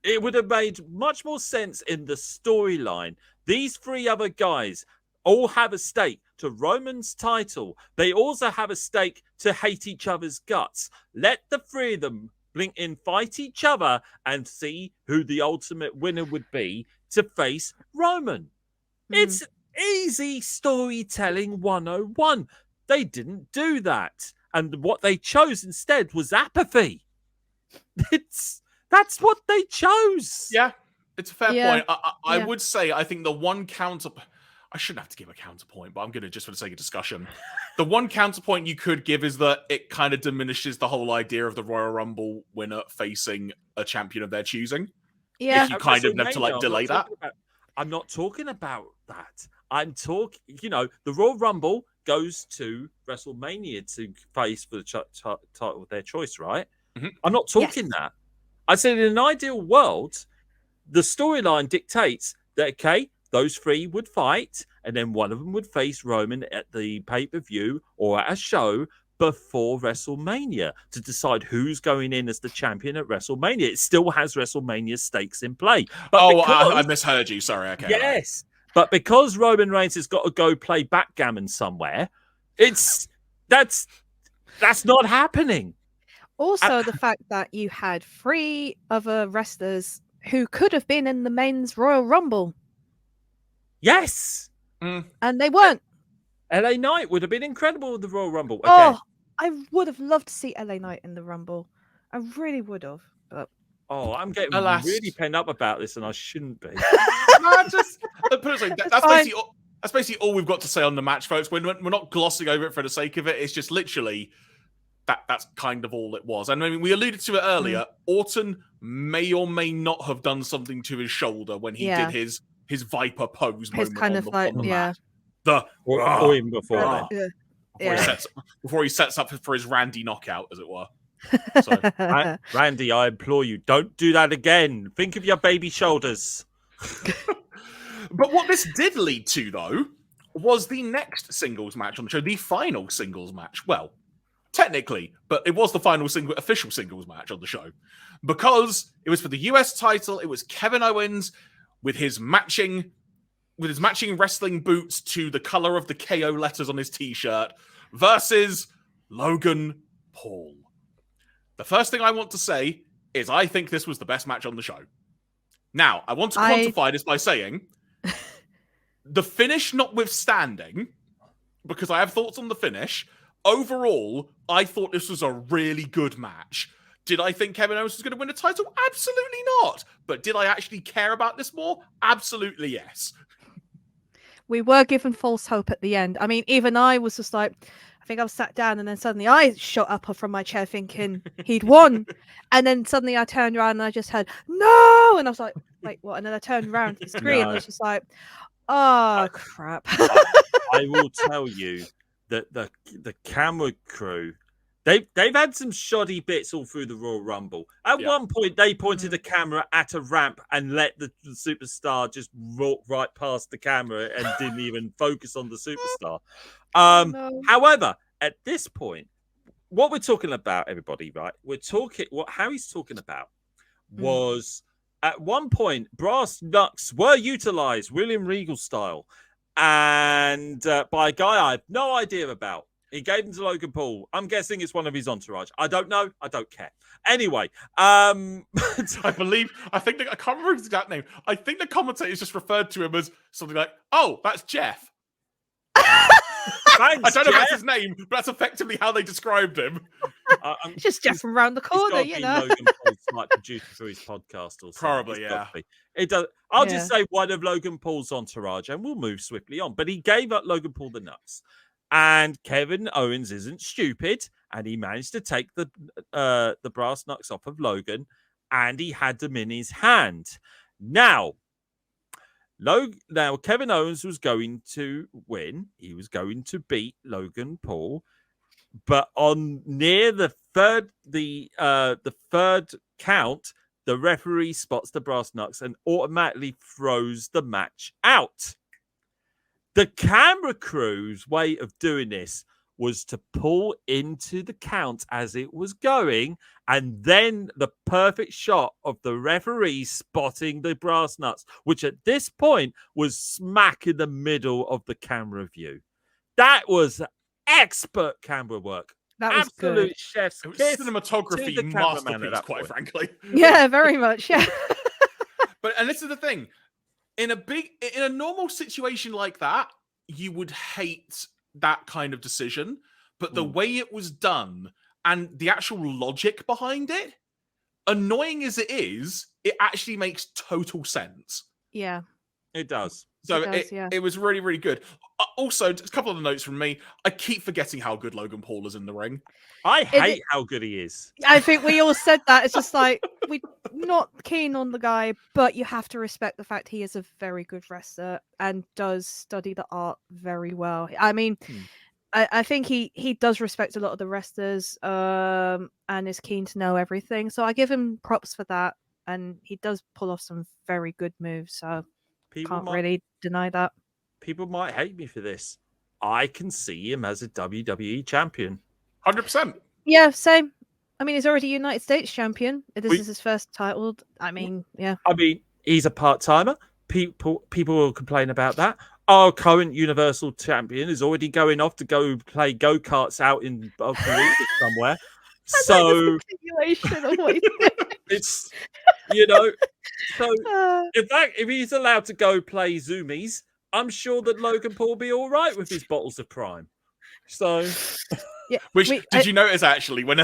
it would have made much more sense in the storyline. These 3 other guys all have a stake to Roman's title. They also have a stake to hate each other's guts. Let the 3 of them blink in, fight each other, and see who the ultimate winner would be to face Roman. It's easy storytelling 101. They didn't do that. And what they chose instead was apathy. That's what they chose. Yeah, it's a fair point. I would say, I think the one counter... I shouldn't have to give a counterpoint, but I'm going to, just for the sake of discussion. The one counterpoint you could give is that it kind of diminishes the whole idea of the Royal Rumble winner facing a champion of their choosing. Yeah. If you kind of have to like delay that. I'm not talking about that. I'm talking, the Royal Rumble goes to WrestleMania to face for the title of their choice, right? Mm-hmm. I'm not talking that. I said in an ideal world, the storyline dictates that, okay, those 3 would fight, and then one of them would face Roman at the pay-per-view or at a show before WrestleMania to decide who's going in as the champion at WrestleMania. It still has WrestleMania stakes in play. But I misheard you. Sorry. Okay. Yes. Right. But because Roman Reigns has got to go play backgammon somewhere, that's not happening. Also, the fact that you had 3 other wrestlers who could have been in the men's Royal Rumble. Yes. And they weren't. LA Knight would have been incredible with the Royal Rumble. Okay. Oh, I would have loved to see LA Knight in the Rumble. I really would have. But... I'm getting really pent up about this, and I shouldn't be. That's basically all we've got to say on the match, folks. We're not glossing over it for the sake of it. It's just literally that's kind of all it was. And I mean, we alluded to it earlier. Orton may or may not have done something to his shoulder when he did his Viper pose moment kind of like, on the mat. Or even before that. Before he sets up for his Randy knockout, as it were. So, Randy, I implore you, don't do that again. Think of your baby shoulders. But what this did lead to, though, was the next singles match on the show, the final singles match. Well, technically, but it was the final official singles match on the show. Because it was for the US title, it was Kevin Owens with his matching wrestling boots to the color of the KO letters on his t-shirt versus Logan Paul. The first thing I want to say is I think this was the best match on the show. Now, I want to quantify this by saying the finish notwithstanding, because I have thoughts on the finish, overall, I thought this was a really good match. Did I think Kevin Owens was going to win a title? Absolutely not. But did I actually care about this more? Absolutely yes. We were given false hope at the end. I mean, even I was just like, I think I was sat down and then suddenly I shot up from my chair thinking he'd won. And then suddenly I turned around and I just heard, no! And I was like, wait, what? And then I turned around to the screen and I was just like, oh, crap. I will tell you that the camera crew, they've had some shoddy bits all through the Royal Rumble. At one point, they pointed the camera at a ramp and let the superstar just walk right past the camera and didn't even focus on the superstar. No. However, at this point, what we're talking about, everybody, right? What Harry's talking about was at one point, brass knucks were utilized, William Regal style, and by a guy I have no idea about. He gave them to Logan Paul. I'm guessing it's one of his entourage. I don't know. I don't care. Anyway, I can't remember his exact name. I think the commentators just referred to him as something like, "Oh, that's Jeff." Thanks, I don't know if that's his name, but that's effectively how they described him. It's just Jeff from around the corner, you know. Logan Paul's like producer for his podcast or something. Probably, It's yeah. got to be. It does. I'll just say one of Logan Paul's entourage, and we'll move swiftly on. But he gave up Logan Paul the nuts, and Kevin Owens isn't stupid, and he managed to take the brass knucks off of Logan, and he had them in his hand. Now Kevin Owens was going to win. He was going to beat Logan Paul, but on near the third count, the referee spots the brass knucks and automatically throws the match out. The camera crew's way of doing this was to pull into the count as it was going, and then the perfect shot of the referee spotting the brass nuts, which at this point was smack in the middle of the camera view. That was expert camera work. That was absolute good. chef's It was kiss. cinematography to the cameraman masterpiece, at that quite point. frankly. Yeah, very much. Yeah. And this is the thing. In a normal situation like that, you would hate that kind of decision. But the way it was done and the actual logic behind it, annoying as it is, it actually makes total sense. Yeah. It does. So It does, it was really, really good. Also, just a couple of notes from me. I keep forgetting how good Logan Paul is in the ring. I hate how good he is. I think we all said that. It's just like, we're not keen on the guy, but you have to respect the fact he is a very good wrestler and does study the art very well. I mean, I think he does respect a lot of the wrestlers and is keen to know everything. So I give him props for that. And he does pull off some very good moves. So can't really deny that. People might hate me for this. I can see him as a WWE champion. 100%. Yeah, same. I mean, he's already United States champion. This is his first title. I mean, yeah. I mean, he's a part-timer. People will complain about that. Our current Universal champion is already going off to go play go-karts out in somewhere. So continuation of what he's doing. It's, you know, so if he's allowed to go play Zoomies, I'm sure that Logan Paul will be all right with his bottles of Prime. So, yeah. Did you notice actually when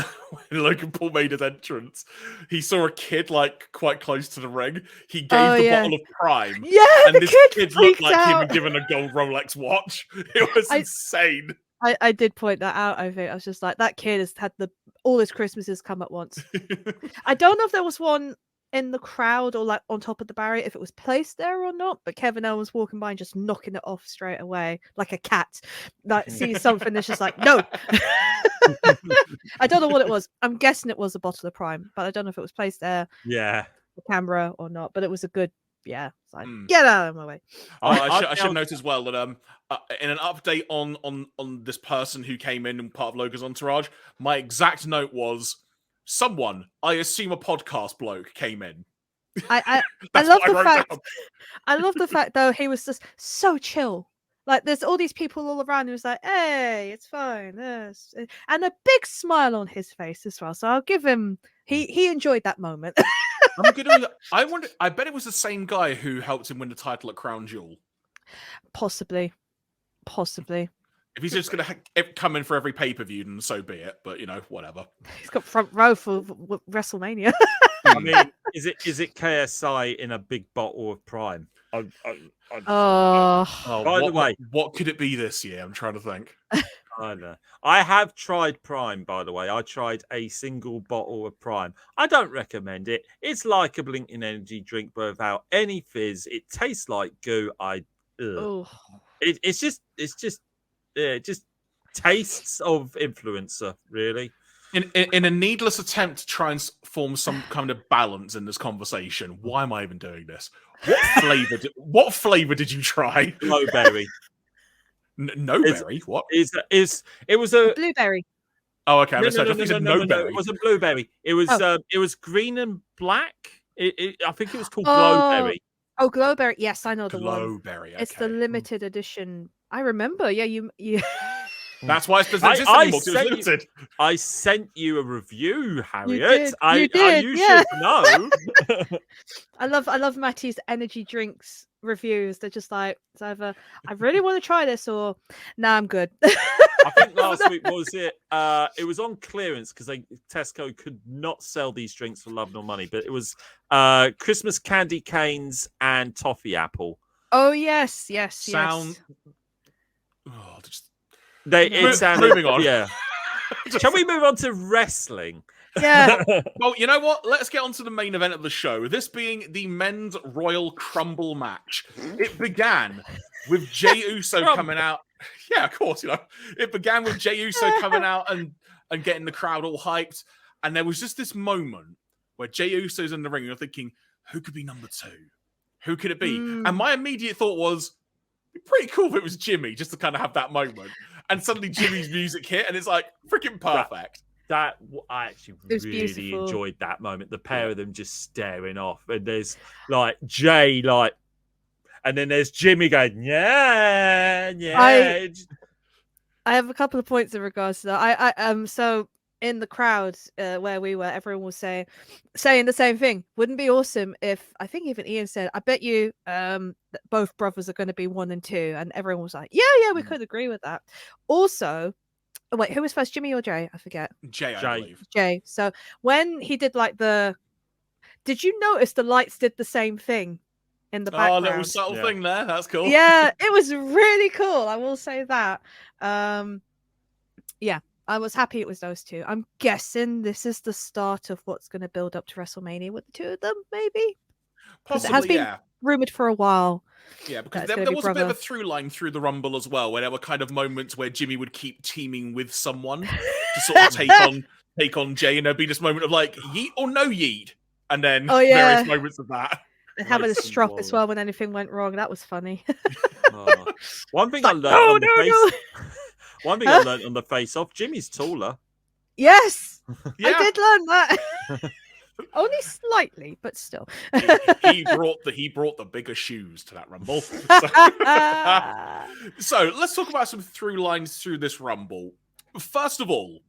Logan Paul made his entrance, he saw a kid like quite close to the ring. He gave the bottle of Prime. Yeah, and this kid looked like out. him and given a gold Rolex watch. It was insane. I did point that out. I think I was just like, that kid has had all his Christmases come at once. I don't know if there was one in the crowd or like on top of the barrier, if it was placed there or not, but Kevin Owens walking by and just knocking it off straight away like a cat, like sees something that's just like, no. I don't know what it was. I'm guessing it was a bottle of Prime, but I don't know if it was placed there, yeah, the camera or not, but it was a good, yeah. Like, get out of my way. I should note as well that in an update on this person who came in and part of Logan's entourage, my exact note was someone, I assume a podcast bloke, came in. I love the fact. I love the fact though he was just so chill. Like there's all these people all around who was like, "Hey, it's fine," and a big smile on his face as well. So I'll give him. He enjoyed that moment. I bet it was the same guy who helped him win the title at Crown Jewel. Possibly. If he's just going to come in for every pay-per-view, then so be it. But, whatever. He's got front row for WrestleMania. I mean, is it KSI in a big bottle of Prime? Oh, by the way, what could it be this year? I'm trying to think. I know. I have tried Prime, by the way. I tried a single bottle of Prime. I don't recommend it. It's like a blinking energy drink, but without any fizz. It tastes like goo. It's just tastes of influencer, really. In a needless attempt to try and form some kind of balance in this conversation, why am I even doing this? What flavor did you try? Blueberry. No berry. What? It was a blueberry. Oh, okay. No, berry. It was a blueberry. It was green and black. I think it was called Glowberry. Oh, Glowberry. Yes, I know the one. Glowberry. Okay. It's the limited edition. I remember. Yeah, you. That's why it doesn't exist anymore. It was limited. I sent you a review, Harriet. You did. You should know. I love Matty's energy drinks reviews. They're just like, it's either I really want to try this or nah, I'm good. I think last week was it. It was on clearance because Tesco could not sell these drinks for love nor money. But it was Christmas candy canes and toffee apple. Oh yes. Sound. Oh, just... It sounded. Moving on. Yeah. Shall we move on to wrestling? Yeah. Well, you know what? Let's get on to the main event of the show. This being the men's Royal Crumble match. It began with Jey Uso coming out. Yeah, of course, It began with Jey Uso coming out and getting the crowd all hyped. And there was just this moment where Jey Uso's in the ring and you're thinking, who could be number 2? Who could it be? And my immediate thought was, it'd be pretty cool if it was Jimmy, just to kind of have that moment. And suddenly Jimmy's music hit and it's like freaking perfect. I actually really beautiful. enjoyed that moment. The pair of them just staring off. And there's like Jay, and then there's Jimmy going, yeah. I have a couple of points in regards to that. So in the crowd where we were, everyone was saying the same thing. Wouldn't it be awesome if, I think even Ian said, I bet you that both brothers are going to be 1 and 2, and everyone was like, yeah, we could agree with that. Also, wait, who was first, Jimmy or Jay? I forget. Jay, I believe. Jay. So when he did did you notice the lights did the same thing in the background? Oh, little subtle thing there. That's cool. Yeah, it was really cool. I will say that. Yeah, I was happy it was those two. I'm guessing this is the start of what's going to build up to WrestleMania with the two of them, maybe. Possibly, it has been rumored for a while. Yeah, because there was a bit of a through line through the Rumble as well, where there were kind of moments where Jimmy would keep teaming with someone to sort of take on Jay, and there'd be this moment of like, yeet or no yeet, and then various moments of that. And having a strop as well when anything went wrong. That was funny. One thing I learned One thing I learned on the face-off, Jimmy's taller. Yes, I did learn that. Only slightly, but still. he brought the bigger shoes to that Rumble. So let's talk about some through lines through this Rumble. First of all,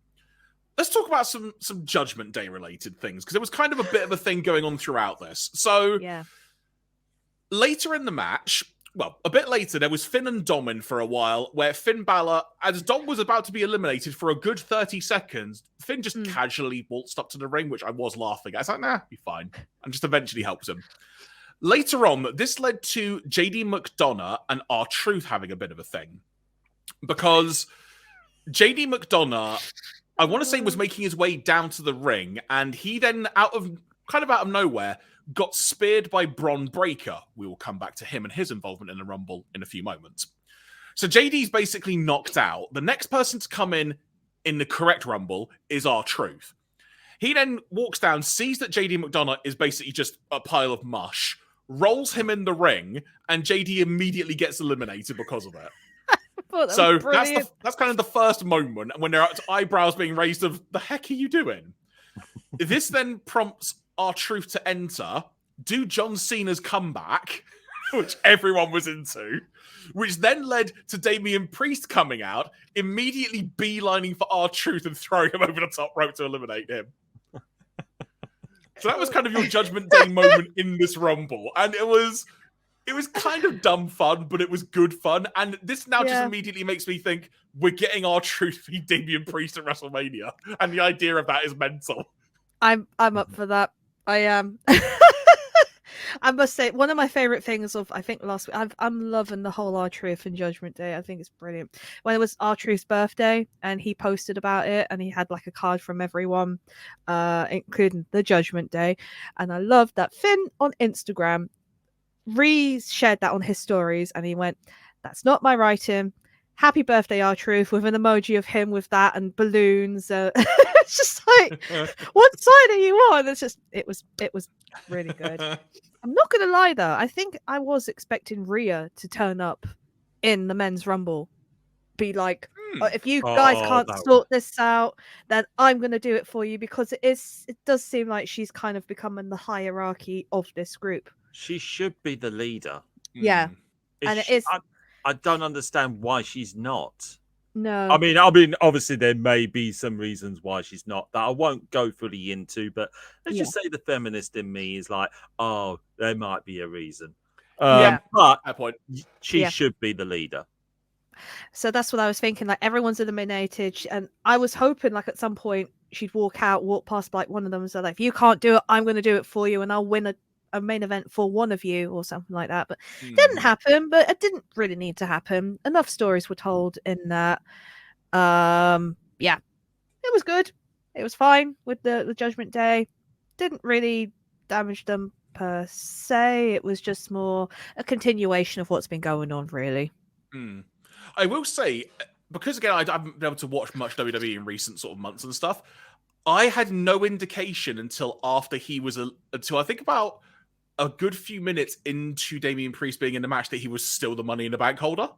let's talk about some Judgment Day related things, because there was kind of a bit of a thing going on throughout this. So later in the match, well, a bit later, there was Finn and Dom in for a while, where Finn Balor, as Dom was about to be eliminated for a good 30 seconds, Finn just casually waltzed up to the ring, which I was laughing at. I was like, nah, be fine. And just eventually helped him. Later on, this led to JD McDonough and R-Truth having a bit of a thing. Because JD McDonough, I want to say, was making his way down to the ring, and he then, out of nowhere, got speared by Bron Breakker. We will come back to him and his involvement in the Rumble in a few moments. So JD's basically knocked out. The next person to come in the correct Rumble is R-Truth. He then walks down, sees that JD McDonough is basically just a pile of mush, rolls him in the ring, and JD immediately gets eliminated because of it. So that's kind of the first moment when there are eyebrows being raised of, the heck are you doing? This then prompts R-Truth to enter, do John Cena's comeback, which everyone was into, which then led to Damian Priest coming out, immediately beelining for R-Truth and throwing him over the top rope to eliminate him. So that was kind of your Judgment Day moment in this Rumble. And it was kind of dumb fun, but it was good fun. And this now just immediately makes me think we're getting R-Truth v Damian Priest at WrestleMania. And the idea of that is mental. I'm up for that. I am. I must say, one of my favorite things of, I think, last week, I'm loving the whole R-Truth and Judgment Day. I think it's brilliant. When it was R-Truth's birthday and he posted about it and he had like a card from everyone, including the Judgment Day. And I love that Finn on Instagram shared that on his stories and he went, "That's not my writing. Happy birthday, R-Truth," with an emoji of him with that and balloons. It's just like, what side are you on? It's just, it was really good. I'm not gonna lie though, I think I was expecting Rhea to turn up in the men's Rumble, be like, if you guys can't sort this out, then I'm gonna do it for you, because it does seem like she's kind of becoming the hierarchy of this group. She should be the leader. Yeah, and it is. I don't understand why she's not. No. I mean, obviously there may be some reasons why she's not that I won't go fully into, but let's just say the feminist in me is like, oh, there might be a reason. But that point. she should be the leader. So that's what I was thinking. Like everyone's eliminated, and I was hoping like at some point she'd walk past like one of them, and say like, if you can't do it, I'm going to do it for you, and I'll win a main event for one of you or something like that. But didn't happen. But it didn't really need to happen. Enough stories were told in that. Yeah, it was good. It was fine with the Judgment Day. Didn't really damage them per se. It was just more a continuation of what's been going on, really. I will say, because again, I haven't been able to watch much WWE in recent sort of months and stuff. I had no indication until after until I think about a good few minutes into Damian Priest being in the match that he was still the Money in the Bank holder.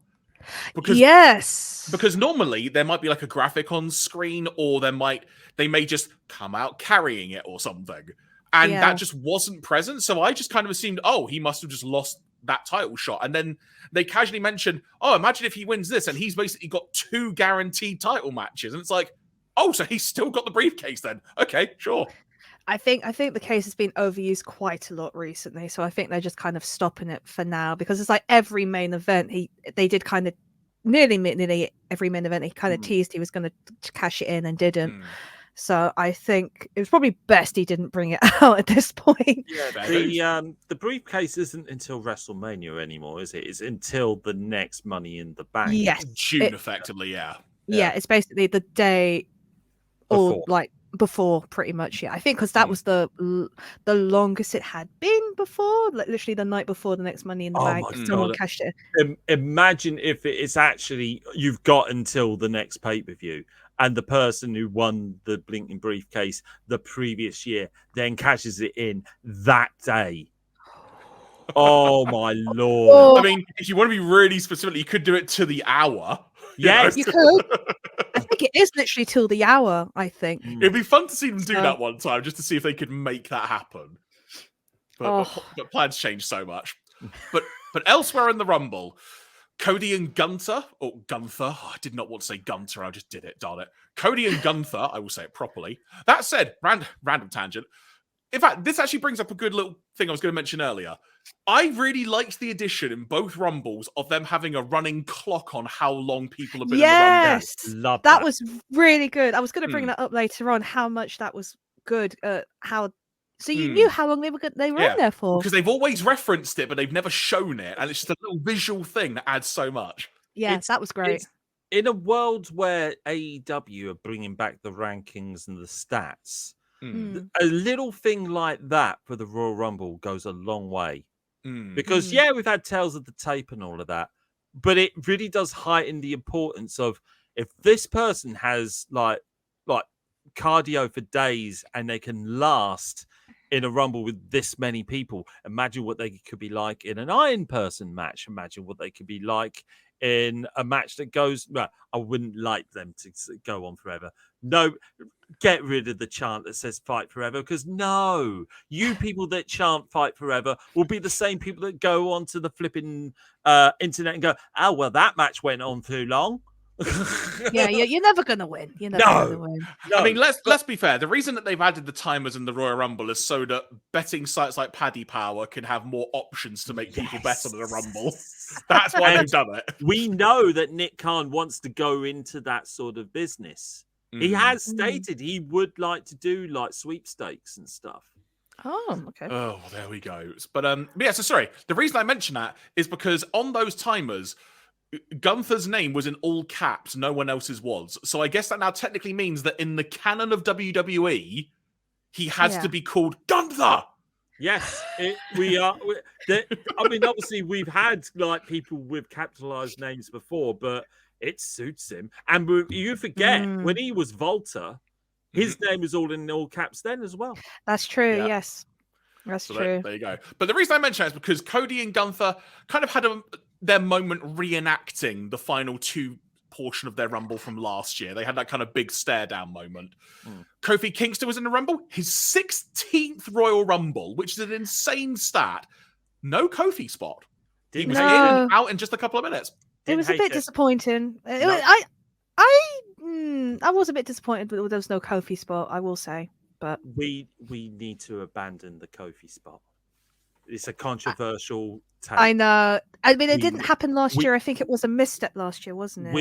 Because normally there might be like a graphic on screen, or they may just come out carrying it or something. And that just wasn't present. So I just kind of assumed, oh, he must have just lost that title shot. And then they casually mentioned, oh, imagine if he wins this and he's basically got 2 guaranteed title matches. And it's like, oh, so he's still got the briefcase then. Okay, sure. I think the case has been overused quite a lot recently. So I think they're just kind of stopping it for now, because it's like every main event they did kind of nearly every main event he kind of teased he was going to cash it in and didn't. So I think it was probably best he didn't bring it out at this point. Yeah, the briefcase isn't until WrestleMania anymore, is it? It's until the next Money in the Bank. Yes, June, effectively, yeah. Yeah, it's basically the day or like before, pretty much. Yeah, I think because that was the longest it had been before, like literally the night before the next Money in the Bank. Someone cashed it. Imagine if it's actually you've got until the next pay-per-view, and the person who won the blinking briefcase the previous year then cashes it in that day. Oh my lord! I mean, if you want to be really specific, you could do it to the hour. Yes, you could. I think it is literally till the hour. I think it'd be fun to see them do that one time, just to see if they could make that happen. But plans change so much. But elsewhere in the Rumble, Cody and Gunther, I did not want to say Gunter, I just did it, darn it. Cody and Gunther, I will say it properly. That said, random tangent. In fact, this actually brings up a good little thing I was going to mention earlier. I really liked the addition in both Rumbles of them having a running clock on how long people have been in the Rumble. Love that was really good. I was going to bring that up later on, how much that was good. So you knew how long they were in there for. Because they've always referenced it, but they've never shown it. And it's just a little visual thing that adds so much. Yeah, that was great. In a world where AEW are bringing back the rankings and the stats, a little thing like that for the Royal Rumble goes a long way. Because, we've had Tales of the Tape and all of that, but it really does heighten the importance of if this person has like cardio for days and they can last in a Rumble with this many people, imagine what they could be like in an Iron Person match. Imagine what they could be like in a match that goes, well, I wouldn't like them to go on forever. No, get rid of the chant that says fight forever, because you people that chant fight forever will be the same people that go onto the flipping internet and go, oh, well, that match went on too long. Yeah, you're never gonna win. You're never gonna win. I mean, let's be fair. The reason that they've added the timers in the Royal Rumble is so that betting sites like Paddy Power can have more options to make people bet on the Rumble. That's why they've done it. We know that Nick Khan wants to go into that sort of business. He has stated he would like to do like sweepstakes and stuff. Oh, okay. Oh, there we go. But yeah, so sorry. The reason I mention that is because on those timers, Gunther's name was in all caps, no one else's was. So I guess that now technically means that in the canon of WWE, he has to be called Gunther. Yes, we are. I mean, obviously, we've had like people with capitalized names before, but it suits him. And you forget when he was Volta, his name was all in all caps then as well. That's true. Yeah. Yes, that's true. There you go. But the reason I mention that is because Cody and Gunther kind of had their moment reenacting the final 2 portion of their Rumble from last year. They had that kind of big stare down moment. Kofi Kingston was in the Rumble, his 16th Royal Rumble, which is an insane stat. No Kofi spot. He was out in just a couple of minutes. It was a bit disappointing. I was a bit disappointed that there was no Kofi spot, I will say. But we need to abandon the Kofi spot. It's a controversial take. I know. I mean, it We- didn't happen last we- year. I think it was a misstep last year, wasn't it?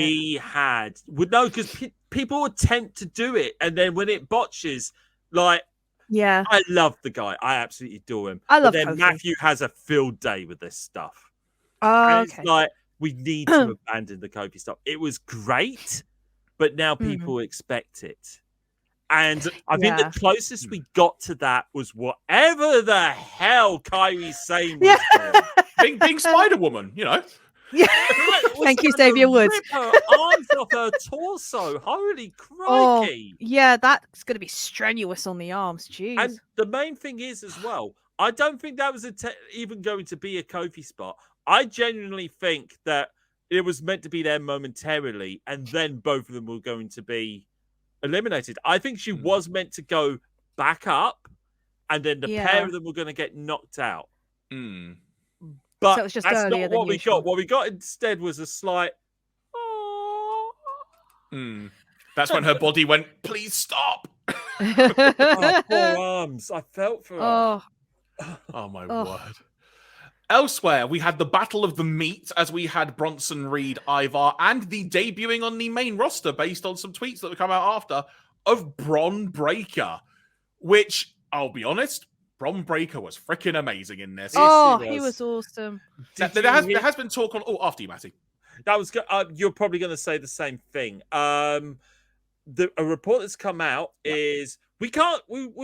No, because people attempt to do it, and then when it botches, like, Yeah. I love the guy. I absolutely adore him. I love But then Kofi. Matthew has a field day with this stuff. Oh, And okay. it's like, we need to abandon the Kofi stuff. It was great, but now people expect it. And I think the closest we got to that was whatever the hell Kairi Sane was doing. being Spider-Woman, you know. Yeah. It was Thank you, trying to Xavier Woods. Rip her arms off her torso. Holy crikey. Yeah, that's going to be strenuous on the arms. Jeez. And the main thing is as well, I don't think that was even going to be a Kofi spot. I genuinely think that it was meant to be there momentarily, and then both of them were going to be eliminated. I think she was meant to go back up, and then the pair of them were going to get knocked out. But So it was just that's earlier not than what we usual. got. What we got instead was a slight. That's when her body went, please stop. Oh, poor arms. I felt for her. Oh my word. Elsewhere, we had the Battle of the Meat as we had Bronson Reed, Ivar, and the debuting on the main roster based on some tweets that would come out after of Bron Breakker, which, I'll be honest, Bron Breakker was freaking amazing in this. He was awesome. There has been talk on... Oh, after you, Matty. That was you're probably going to say the same thing. A report that's come out is we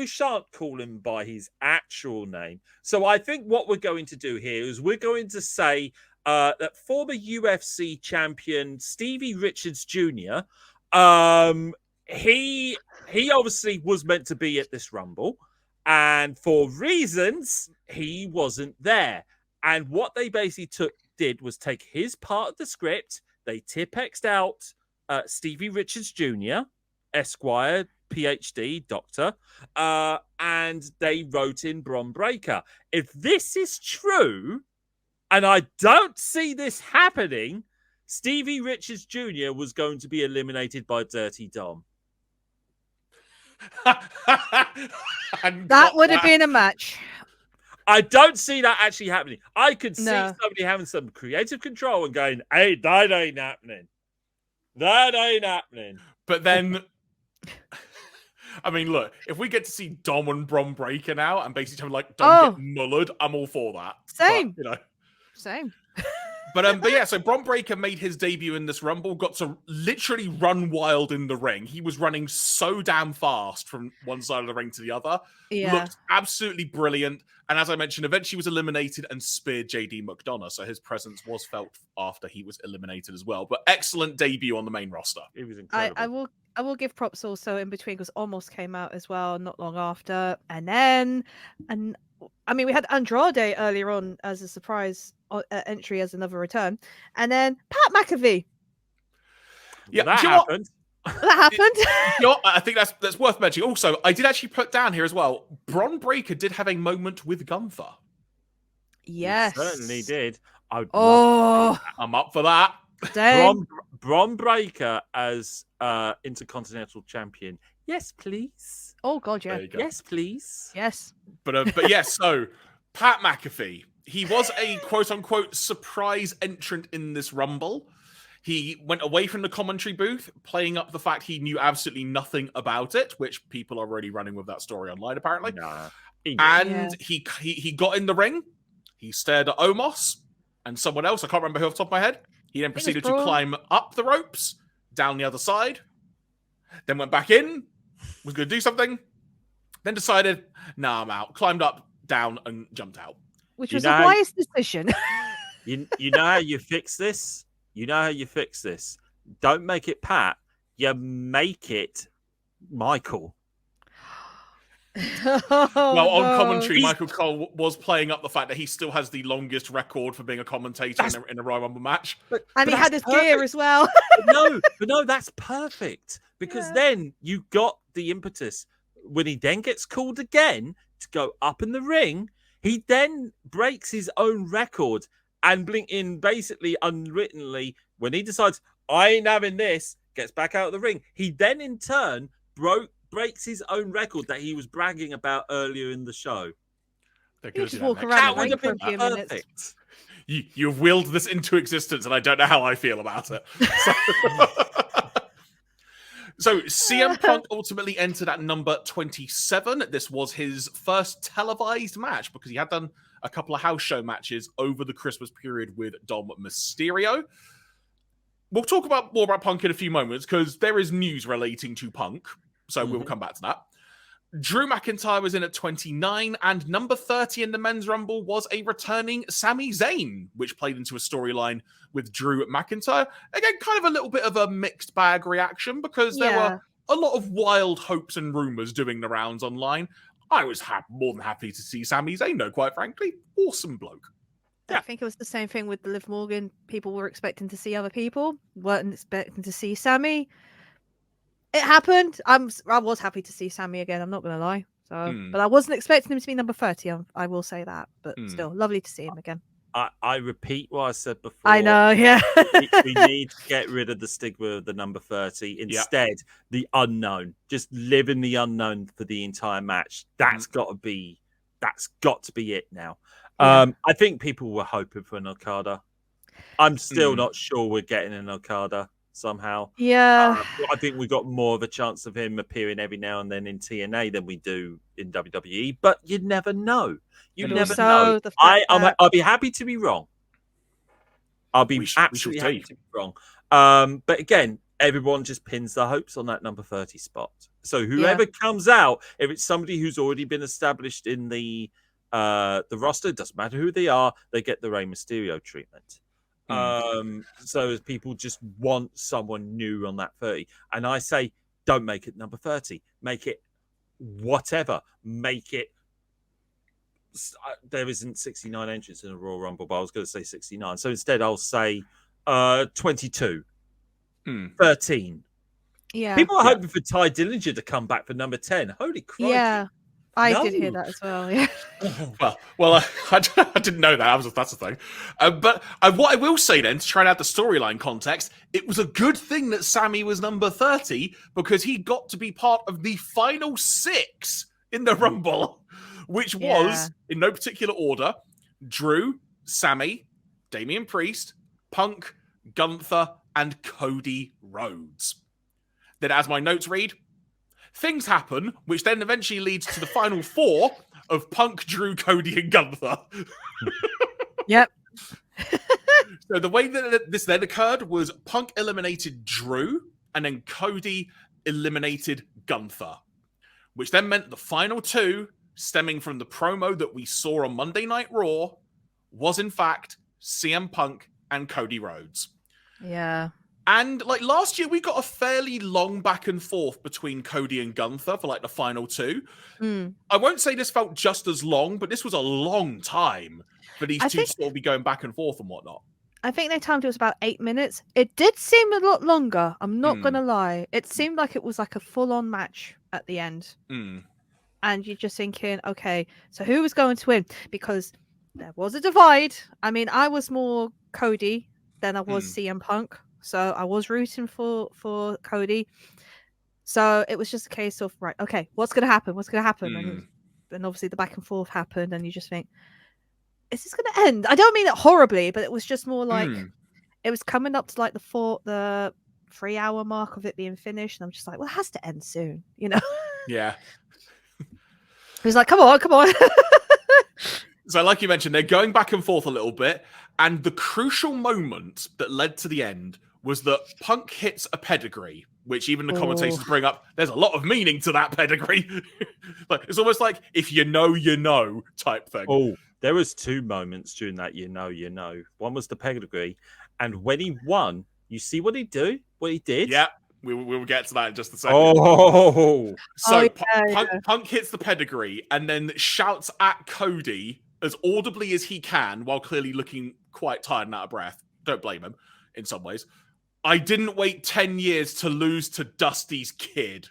shan't call him by his actual name. So I think what we're going to do here is we're going to say that former UFC champion Stevie Richards Jr. He obviously was meant to be at this Rumble, and for reasons he wasn't there. And what they basically did was take his part of the script. They Tipp-X'd out Stevie Richards Jr., Esquire, PhD, doctor, and they wrote in Bron Breakker. If this is true, and I don't see this happening, Stevie Richards Jr. was going to be eliminated by Dirty Dom. That would have been a match. I don't see that actually happening. I could see No. somebody having some creative control and going, hey, that ain't happening. That ain't happening. But then, I mean, look, if we get to see Dom and Bron Breakker now and basically having like Dom get mullered, I'm all for that. Same. But, you know. Same. But yeah, so Bron Breakker made his debut in this Rumble, got to literally run wild in the ring. He was running so damn fast from one side of the ring to the other. Yeah. Looked absolutely brilliant. And as I mentioned, eventually was eliminated and speared JD McDonough. So his presence was felt after he was eliminated as well. But excellent debut on the main roster. It was incredible. I will give props also in between because Almost came out as well not long after. And I mean, we had Andrade earlier on as a surprise entry as another return. And then Pat McAfee. Yeah, that happened. That happened. I think that's worth mentioning. Also, I did actually put down here as well, Bron Breakker did have a moment with Gunther. Yes. He certainly did. I'm up for that. Bron Breakker as Intercontinental Champion. Yes, please. Oh, God, yeah. Yes, please. Yes. But yes, so Pat McAfee, he was a quote-unquote surprise entrant in this Rumble. He went away from the commentary booth, playing up the fact he knew absolutely nothing about it, which people are already running with that story online, apparently. He got in the ring. He stared at Omos and someone else. I can't remember who off the top of my head. He then proceeded to climb up the ropes, down the other side, then went back in, was going to do something, then decided, nah, I'm out. Climbed up, down, and jumped out. Which was a wise decision. You know how you fix this? You know how you fix this? Don't make it Pat. You make it Michael. Well, on commentary, Michael Cole was playing up the fact that he still has the longest record for being a commentator in a Royal Rumble match. And he had his gear as well. No, that's perfect. Because then you got the impetus. When he then gets called again to go up in the ring, he then breaks his own record and basically unwrittenly, when he decides, I ain't having this, gets back out of the ring. He then in turn breaks his own record that he was bragging about earlier in the show. They're You going to just do walk that around That the would ring have for a been few minutes. perfect. You've willed this into existence, and I don't know how I feel about it. So CM Punk ultimately entered at number 27. This was his first televised match because he had done a couple of house show matches over the Christmas period with Dom Mysterio. We'll talk more about Punk in a few moments because there is news relating to Punk. So we'll come back to that. Drew McIntyre was in at 29, and number 30 in the Men's Rumble was a returning Sami Zayn, which played into a storyline with Drew McIntyre. Again, kind of a little bit of a mixed bag reaction because there were a lot of wild hopes and rumors doing the rounds online. I was more than happy to see Sami Zayn, though, quite frankly. Awesome bloke. I think it was the same thing with Liv Morgan. People were expecting to see other people, weren't expecting to see Sammy. It happened. I was happy to see Sammy again. I'm not going to lie. So, but I wasn't expecting him to be number 30. I will say that. But still, lovely to see him again. I repeat what I said before. I know, yeah. we need to get rid of the stigma of the number 30. Instead, the unknown. Just live in the unknown for the entire match. That's got to be it now. I think people were hoping for an Okada. I'm still not sure we're getting an Okada somehow. Yeah. I think we got more of a chance of him appearing every now and then in TNA than we do in WWE, but you never know. You never know. I'll be happy to be wrong. I'll be absolutely happy to be wrong. But again, everyone just pins their hopes on that number 30 spot. So whoever comes out, if it's somebody who's already been established in the roster, it doesn't matter who they are, they get the Rey Mysterio treatment. So as people just want someone new on that 30. And I say, don't make it number 30. Make it whatever. Make it. There isn't 69 entrants in a Royal Rumble, but I was going to say 69. So instead, I'll say 22, 13. Yeah. People are hoping for Ty Dillinger to come back for number 10. Holy crap. Yeah. I did hear that as well. Yeah. Well, I didn't know that. That's the thing. But what I will say then, to try and add the storyline context, it was a good thing that Sammy was number 30 because he got to be part of the final 6 in the Rumble, which was, in no particular order, Drew, Sammy, Damian Priest, Punk, Gunther, and Cody Rhodes. Then, as my notes read, things happen, which then eventually leads to the final 4 of Punk, Drew, Cody, and Gunther. Yep. So the way that this then occurred was Punk eliminated Drew, and then Cody eliminated Gunther, which then meant the final 2, stemming from the promo that we saw on Monday Night Raw, was in fact CM Punk and Cody Rhodes. Yeah. And like last year, we got a fairly long back and forth between Cody and Gunther for like the final 2. I won't say this felt just as long, but this was a long time for these two to sort of be going back and forth and whatnot. I think they timed it was about 8 minutes. It did seem a lot longer. I'm not going to lie. It seemed like it was like a full-on match at the end. And you're just thinking, okay, so who was going to win? Because there was a divide. I mean, I was more Cody than I was CM Punk. So I was rooting for Cody. So it was just a case of, right, okay, what's going to happen? What's going to happen? And obviously the back and forth happened, and you just think, is this going to end? I don't mean it horribly, but it was just more like, it was coming up to like the 3-hour mark of it being finished. And I'm just like, well, it has to end soon, you know? Yeah. It was like, come on. So like you mentioned, they're going back and forth a little bit. And the crucial moment that led to the end was that Punk hits a pedigree, which even the commentators bring up. There's a lot of meaning to that pedigree. Like it's almost like if you know type thing. Oh, there was 2 moments during that you know. One was the pedigree, and when he won, you see what he did? Yeah, we will get to that in just a second. Punk hits the pedigree and then shouts at Cody as audibly as he can while clearly looking quite tired and out of breath. Don't blame him in some ways. I didn't wait 10 years to lose to Dusty's kid.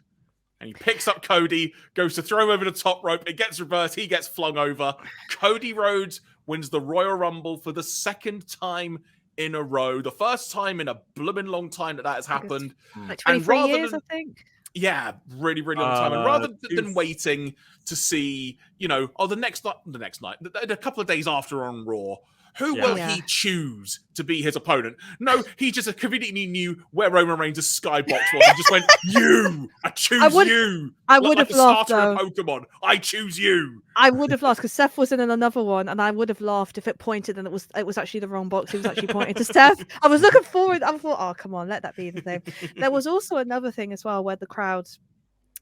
And he picks up Cody, goes to throw him over the top rope. It gets reversed. He gets flung over. Cody Rhodes wins the Royal Rumble for the 2nd time in a row. The first time in a blooming long time that has happened. Like 23 years, I think. Yeah, really, really long time. And rather than Oof. waiting to see, the next night, a couple of days after on Raw, who Yeah. will Yeah. he choose to be his opponent? No, he just conveniently knew where Roman Reigns' skybox was and just went, you! I choose you! I would have laughed, starter though. of Pokemon. I choose you! I would have laughed because Seth was in another one, and I would have laughed if it pointed and it was actually the wrong box. He was actually pointing to Seth. I was looking forward. I thought, oh come on, let that be the thing. There was also another thing as well where the crowds,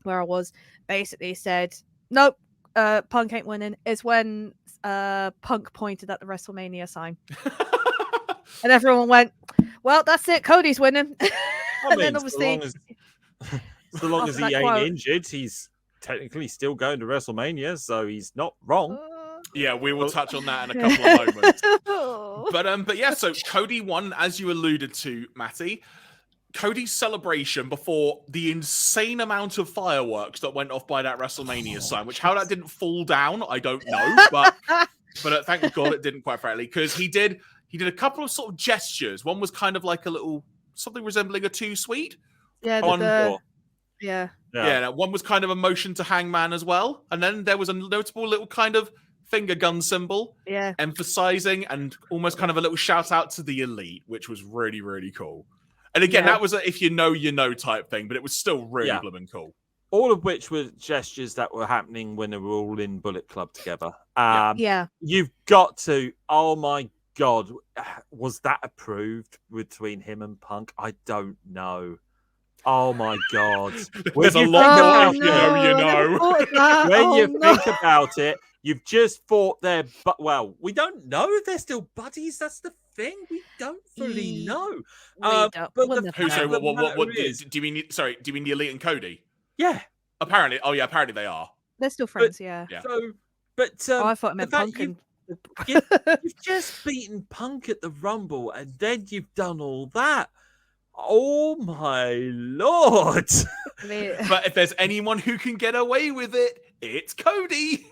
where I was, basically said, nope, Punk ain't winning. Is when Punk pointed at the WrestleMania sign, and everyone went, well, that's it. Cody's winning. And then obviously, so long as he that ain't quote. injured, he's technically still going to WrestleMania, so he's not wrong. Yeah, we will touch on that in a couple of moments. Oh. But yeah, so Cody won, as you alluded to, Matty. Cody's celebration before the insane amount of fireworks that went off by that WrestleMania sign, which how that didn't fall down, I don't know, but thank God it didn't, quite frankly, because he did a couple of sort of gestures. One was kind of like a little something resembling a too sweet. Yeah, Yeah, one was kind of a motion to Hangman as well, and then there was a notable little kind of finger gun symbol, emphasizing and almost kind of a little shout out to the Elite, which was really, really cool. And again, that was a if you know type thing, but it was still really blooming cool. All of which were gestures that were happening when they were all in Bullet Club together. You've got to, oh my God, was that approved between him and Punk? I don't know. Oh my God. There's a lot more, you know. When you think about it, you've just fought their, but well, we don't know if they're still buddies. That's the thing. We don't fully know. But what do you mean? Sorry, do you mean the Elite and Cody? Yeah. Apparently they are. They're still friends, yeah. So, I thought it meant Punk. You've just beaten Punk at the Rumble, and then you've done all that. Oh my Lord! But if there's anyone who can get away with it, it's Cody.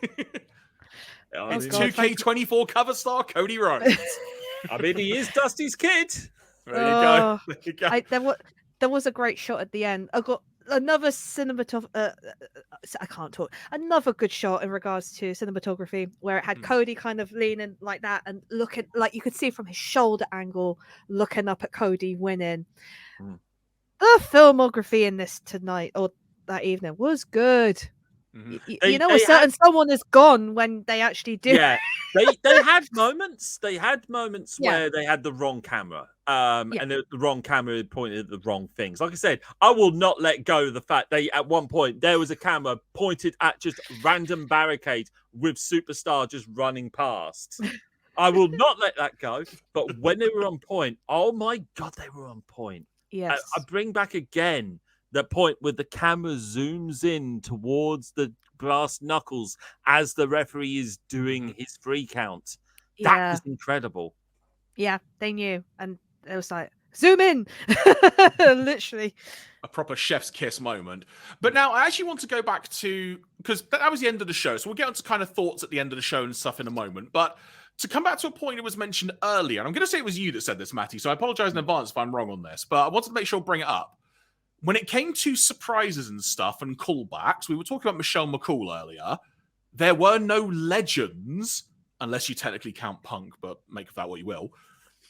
2K24 cover star Cody Rhodes. I mean, he is Dusty's kid. There you go. There was a great shot at the end. I got another I can't talk. Another good shot in regards to cinematography, where it had Cody kind of leaning like that and looking like you could see from his shoulder angle, looking up at Cody winning. The filmography in this tonight or that evening was good. A certain someone is gone when they actually do. Yeah, they had moments. They had moments where they had the wrong camera, and the wrong camera pointed at the wrong things. Like I said, I will not let go of the fact they at one point there was a camera pointed at just random barricades with Superstar just running past. I will not let that go. But when they were on point, oh my God, they were on point. Yes, I bring back again the point where the camera zooms in towards the brass knuckles as the referee is doing his 3 count. That was incredible. Yeah, they knew. And it was like, zoom in! Literally. A proper chef's kiss moment. But now I actually want to go back to, because that was the end of the show. So we'll get on to kind of thoughts at the end of the show and stuff in a moment. But to come back to a point that was mentioned earlier, and I'm going to say it was you that said this, Matty, so I apologize in advance if I'm wrong on this, but I wanted to make sure I bring it up. When it came to surprises and stuff and callbacks, we were talking about Michelle McCool earlier. There were no legends, unless you technically count Punk, but make of that what you will.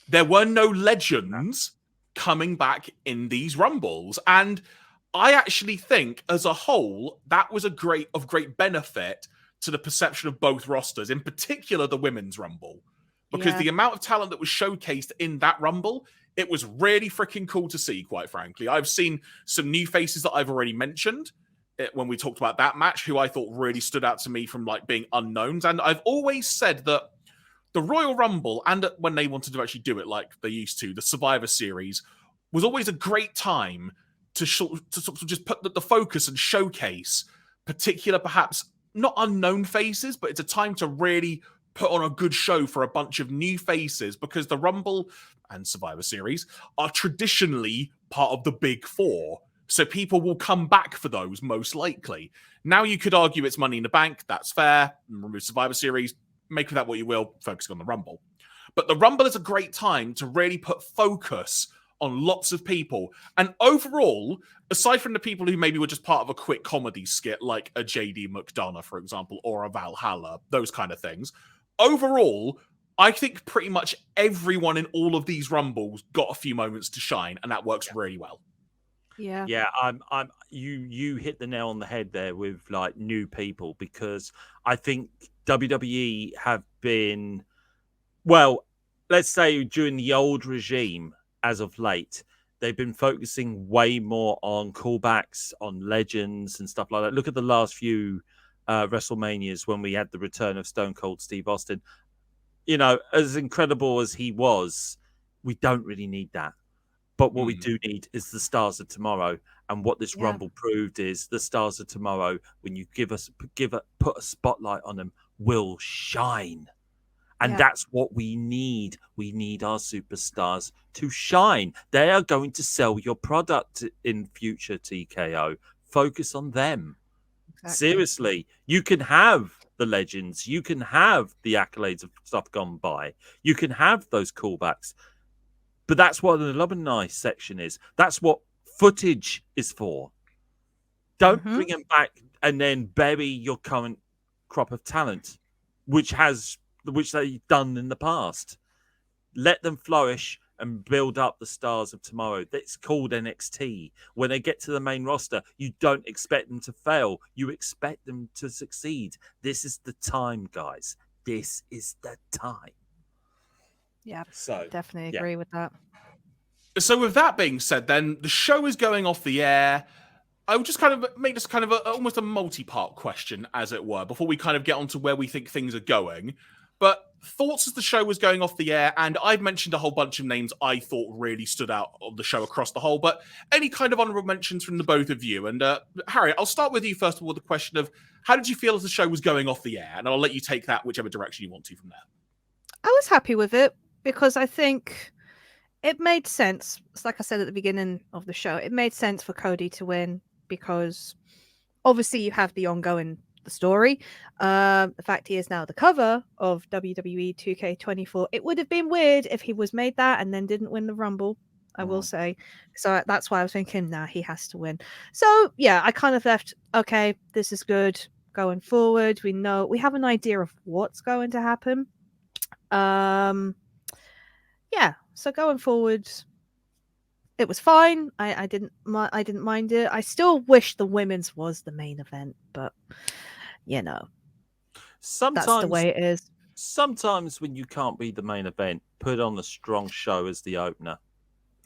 There were no legends coming back in these Rumbles. And I actually think, as a whole, that was of great benefit to the perception of both rosters, in particular the Women's Rumble. Because the amount of talent that was showcased in that Rumble, it was really freaking cool to see, quite frankly. I've seen some new faces that I've already mentioned when we talked about that match, who I thought really stood out to me from like being unknowns. And I've always said that the Royal Rumble, and when they wanted to actually do it like they used to, the Survivor Series, was always a great time to sort of just put the focus and showcase particular, perhaps not unknown faces, but it's a time to really put on a good show for a bunch of new faces, because the Rumble and Survivor Series are traditionally part of the Big Four. So people will come back for those, most likely. Now you could argue it's Money in the Bank. That's fair. Remove Survivor Series. Make of that what you will, focusing on the Rumble. But the Rumble is a great time to really put focus on lots of people. And overall, aside from the people who maybe were just part of a quick comedy skit, like a JD McDonough, for example, or a Valhalla, those kind of things, overall, I think pretty much everyone in all of these Rumbles got a few moments to shine, and that works really well. Yeah. Yeah, you hit the nail on the head there with like new people, because I think WWE have been, well, let's say during the old regime as of late, they've been focusing way more on callbacks, on legends and stuff like that. Look at the last few WrestleManias when we had the return of Stone Cold Steve Austin. You know, as incredible as he was, we don't really need that. But what we do need is the stars of tomorrow. And what this Rumble proved is the stars of tomorrow, when you put a spotlight on them, will shine. And that's what we need. We need our superstars to shine. They are going to sell your product in future, TKO. Focus on them. Exactly. Seriously, you can have the legends. You can have the accolades of stuff gone by. You can have those callbacks. But that's what the alumni section is. That's what footage is for. Don't bring them back and then bury your current crop of talent, which they've done in the past. Let them flourish and build up the stars of tomorrow. That's called NXT. When they get to the main roster, you don't expect them to fail. You expect them to succeed. This is the time, guys. This is the time. Yeah, so definitely agree with that. So with that being said, then the show is going off the air. I would just kind of make this kind of almost a multi-part question, as it were, before we kind of get on to where we think things are going. But thoughts as the show was going off the air, and I've mentioned a whole bunch of names I thought really stood out on the show across the whole, but any kind of honourable mentions from the both of you? And Harry, I'll start with you first of all, the question of how did you feel as the show was going off the air? And I'll let you take that whichever direction you want to from there. I was happy with it because I think it made sense. It's like I said at the beginning of the show, it made sense for Cody to win because obviously you have the ongoing story. The fact he is now the cover of WWE 2K24. It would have been weird if he was made that and then didn't win the Rumble, I will say. So that's why I was thinking, nah, he has to win. So yeah, I kind of left, okay, this is good going forward. We have an idea of what's going to happen. Yeah, so going forward, it was fine. I didn't mind it. I still wish the women's was the main event, but sometimes that's the way it is. Sometimes when you can't be the main event, put on a strong show as the opener.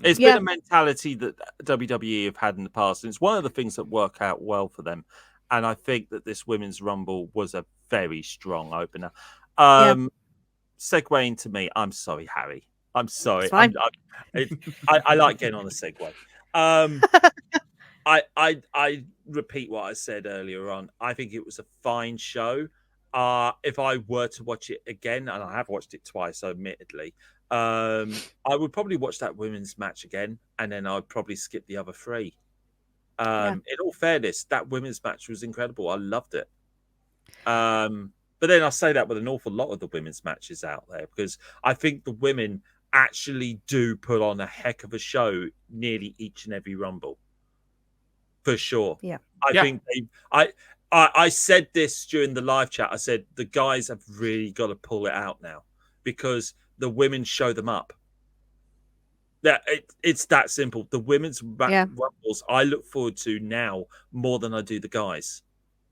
It's been a mentality that WWE have had in the past, and it's one of the things that work out well for them. And I think that this Women's Rumble was a very strong opener. Segue into me. I'm sorry, Harry. I'm sorry. I like getting on a segue. I repeat what I said earlier on. I think it was a fine show. If I were to watch it again, and I have watched it twice, admittedly, I would probably watch that women's match again, and then I'd probably skip the other three. In all fairness, that women's match was incredible. I loved it. But then I say that with an awful lot of the women's matches out there, because I think the women actually do put on a heck of a show nearly each and every Rumble. For sure. Yeah. I think I said this during the live chat. I said the guys have really got to pull it out now because the women show them up. It's that simple. The women's Rumbles I look forward to now more than I do the guys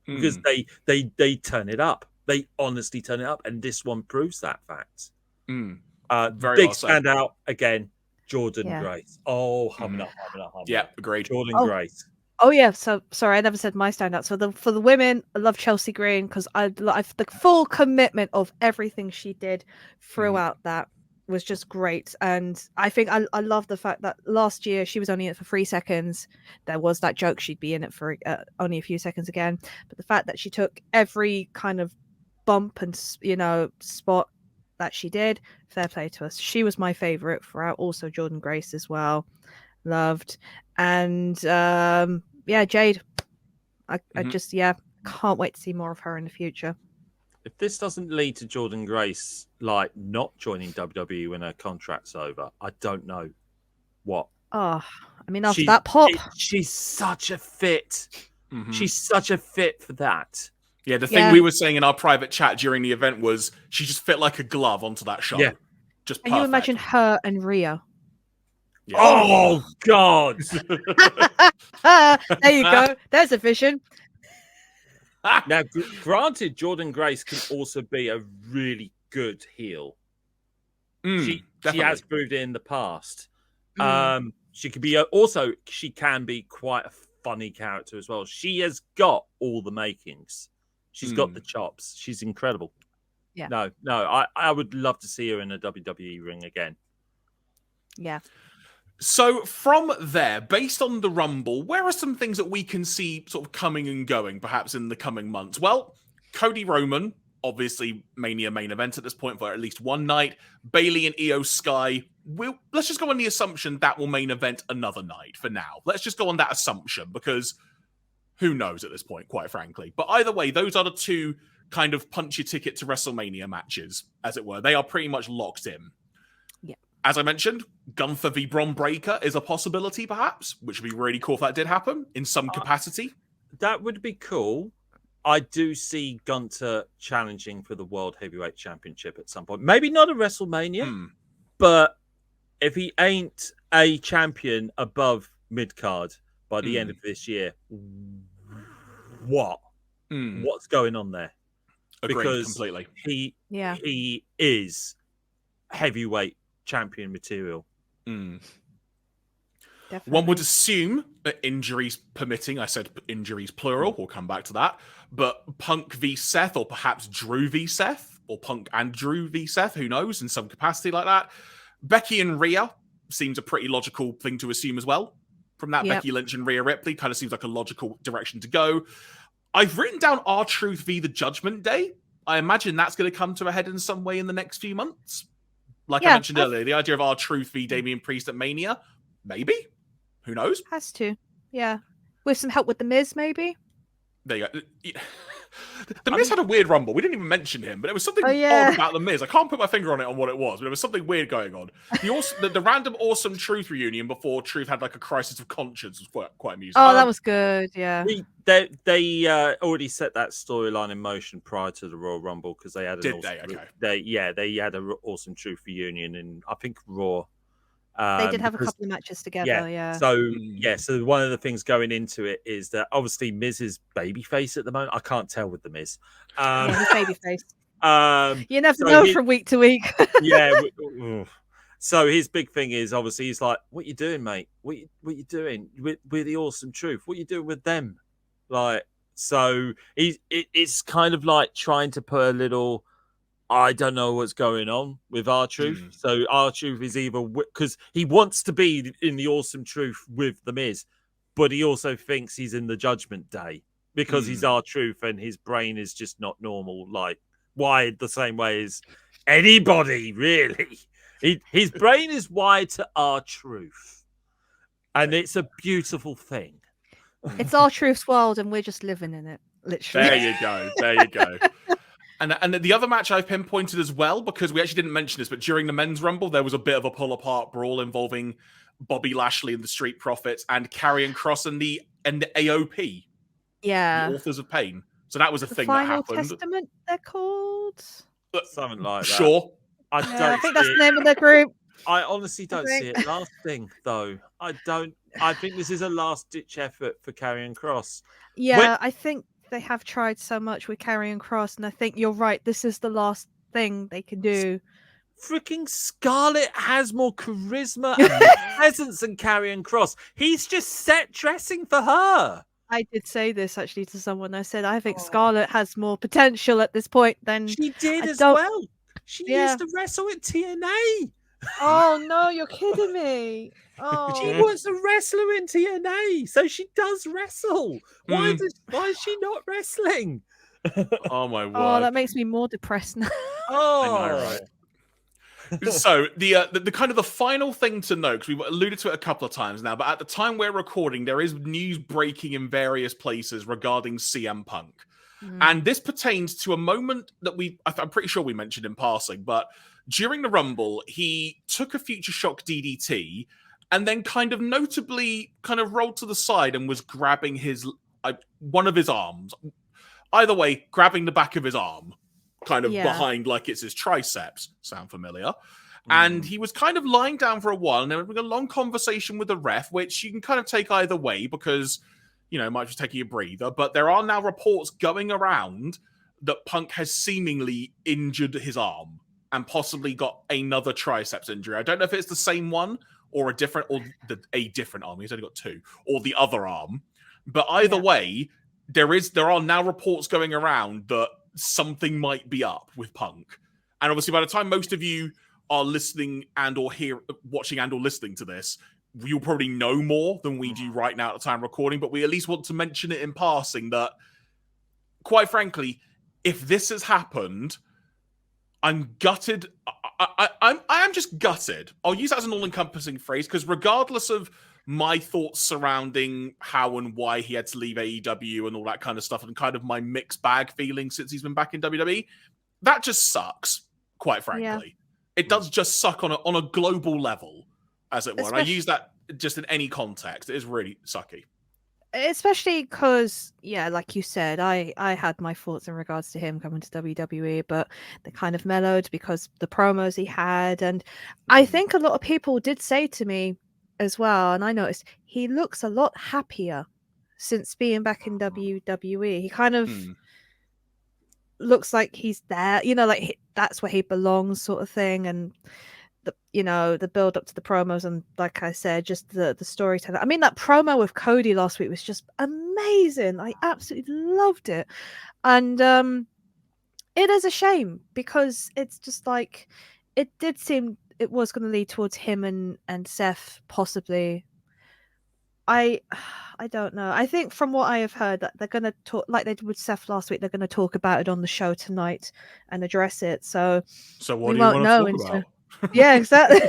because they turn it up. They honestly turn it up, and this one proves that fact. Very big well standout again, Jordan Grace. Oh, humming up. Yeah, agreed. Jordan Grace. Oh yeah, so sorry, I never said my standout. So for the women, I love Chelsea Green because I the full commitment of everything she did throughout that was just great. And I think I love the fact that last year she was only in it for 3 seconds. There was that joke she'd be in it for only a few seconds again. But the fact that she took every kind of bump and spot that she did, fair play to us. She was my favorite throughout. Also Jordan Grace as well, loved. And Jade, I just can't wait to see more of her in the future. If this doesn't lead to Jordan Grace like not joining WWE when her contract's over, I don't know. What? Oh, I mean, after that pop. She's such a fit. Mhm. She's such a fit for that. Yeah, the thing we were saying in our private chat during the event was she just fit like a glove onto that show. Yeah. Just Can perfect. you imagine her and Rhea? Yeah. Oh, God. There you go. There's a vision. Now, granted, Jordan Grace can also be a really good heel. She has proved it in the past. She could be she can be quite a funny character as well. She has got all the makings. She's got the chops. She's incredible. Yeah. No, I would love to see her in a WWE ring again. Yeah. So from there, based on the Rumble, where are some things that we can see sort of coming and going, perhaps in the coming months? Well, Cody Roman, obviously Mania main event at this point for at least one night. Bayley and Io Sky, let's just go on the assumption that will main event another night for now. Let's just go on that assumption because who knows at this point, quite frankly. But either way, those are the two kind of punch your ticket to WrestleMania matches, as it were. They are pretty much locked in. Yeah. As I mentioned, Gunther v. Bron Breakker is a possibility, perhaps, which would be really cool if that did happen in some capacity. That would be cool. I do see Gunther challenging for the World Heavyweight Championship at some point. Maybe not at WrestleMania, but if he ain't a champion above mid-card by the end of this year, what's going on there? Agreed, because completely. He is heavyweight champion material. Definitely. One would assume that injuries permitting, I said injuries plural, we'll come back to that, but Punk v Seth, or perhaps Drew v Seth, or Punk and Drew v Seth, who knows, in some capacity like that. Becky and Rhea seems a pretty logical thing to assume as well. From that, Becky Lynch and Rhea Ripley kind of seems like a logical direction to go. I've written down R-Truth v the Judgment Day. I imagine that's going to come to a head in some way in the next few months. Like I mentioned earlier, the idea of R-Truth v Damian Priest at Mania, maybe? Who knows? Has to. Yeah. With some help with The Miz, maybe? There you go. The Miz had a weird Rumble. We didn't even mention him, but there was something odd about The Miz. I can't put my finger on what it was, but there was something weird going on. The random Awesome Truth reunion before Truth had like a crisis of conscience was quite amusing. Oh, that was good, yeah. They already set that storyline in motion prior to the Royal Rumble because they had an they had an Awesome Truth reunion in, I think, Raw. They did have a couple of matches together, So one of the things going into it is that obviously Miz is babyface at the moment. I can't tell with the Miz. He's babyface. You never know from week to week. So his big thing is obviously he's like, "What you doing, mate? What you doing? We're the Awesome Truth. What you doing with them?" Like, so it's kind of like trying to put a little. I don't know what's going on with R-Truth. So R-Truth is either because he wants to be in the Awesome Truth with The Miz, but he also thinks he's in the Judgment Day because he's R-Truth and his brain is just not normal, like wired the same way as anybody, really. His brain is wired to R-Truth. And it's a beautiful thing. It's R-Truth's world and we're just living in it, literally. There you go. And the other match I've pinpointed as well, because we actually didn't mention this, but during the Men's Rumble, there was a bit of a pull-apart brawl involving Bobby Lashley and the Street Profits and Karrion Kross and the AOP. Yeah. The Authors of Pain. So that was a thing that happened. Final Testament, they're called? Something like that. Sure. I think that's the name of their group. I honestly don't see it lasting, though. I don't. I think this is a last-ditch effort for Karrion Kross. Yeah, I think they have tried so much with Karrion Kross, and I think you're right. This is the last thing they can do. Freaking Scarlett has more charisma and presence than Karrion Kross. He's just set dressing for her. I did say this actually to someone. I said I think Scarlett has more potential at this point than she did as well. She used to wrestle at TNA. Oh no, you're kidding me. Oh. She was a wrestler in TNA, so she does wrestle. Why is she not wrestling? Oh my word! Oh, that makes me more depressed now. I know, right? So the kind of the final thing to note, because we've alluded to it a couple of times now, but at the time we're recording, there is news breaking in various places regarding CM Punk. And this pertains to a moment that I'm pretty sure we mentioned in passing, but during the Rumble, he took a Future Shock DDT and then kind of notably kind of rolled to the side and was grabbing one of his arms. Either way, grabbing the back of his arm, kind of behind like it's his triceps. Sound familiar? And he was kind of lying down for a while, and there was a long conversation with the ref, which you can kind of take either way because, you know, it might just taking a breather. But there are now reports going around that Punk has seemingly injured his arm and possibly got another triceps injury. I don't know if it's the same one or a different arm. He's only got two, or the other arm. But either way, there are now reports going around that something might be up with Punk. And obviously, by the time most of you are listening watching and or listening to this, you'll probably know more than we do right now at the time of recording, but we at least want to mention it in passing that, quite frankly, if this has happened, I'm gutted. I am just gutted. I'll use that as an all-encompassing phrase, because regardless of my thoughts surrounding how and why he had to leave AEW and all that kind of stuff, and kind of my mixed bag feeling since he's been back in WWE, that just sucks, quite frankly. Yeah. It does just suck on a global level, as it were. And I use that just in any context. It is really sucky. Especially because, like you said, I had my thoughts in regards to him coming to WWE, but they kind of mellowed because the promos he had. And I think a lot of people did say to me as well, and I noticed, he looks a lot happier since being back in WWE. He kind of looks like he's there, like that's where he belongs, sort of thing. And the build up to the promos, and like I said, just the storytelling. I mean, that promo with Cody last week was just amazing. I absolutely loved it. And it is a shame because it's just like, it did seem it was going to lead towards him and Seth possibly. I don't know. I think from what I have heard that they're going to talk, like they did with Seth last week, they're going to talk about it on the show tonight and address it. So what do you want to talk about? Yeah, exactly.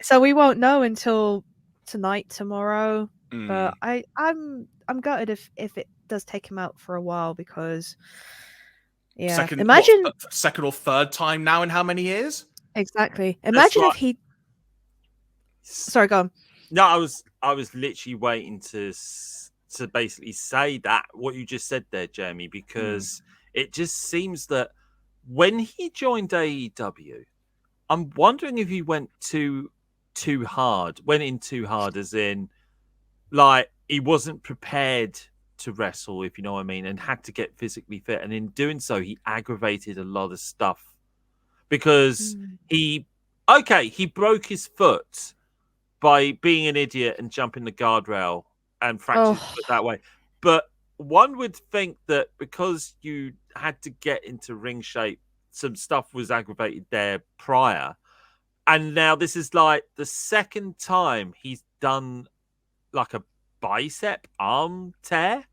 So we won't know until tonight, tomorrow. But I'm gutted if it does take him out for a while, because imagine second or third time now in how many years? Exactly. Imagine if he. Sorry, go on. No, I was literally waiting to basically say that what you just said there, Jeremy, because it just seems that when he joined AEW, I'm wondering if he went too hard, as in, like, he wasn't prepared to wrestle, if you know what I mean, and had to get physically fit. And in doing so, he aggravated a lot of stuff because he broke his foot by being an idiot and jumping the guardrail and fractured his foot that way. But one would think that because you had to get into ring shape, some stuff was aggravated there prior. And now this is like the second time he's done like a bicep arm tear.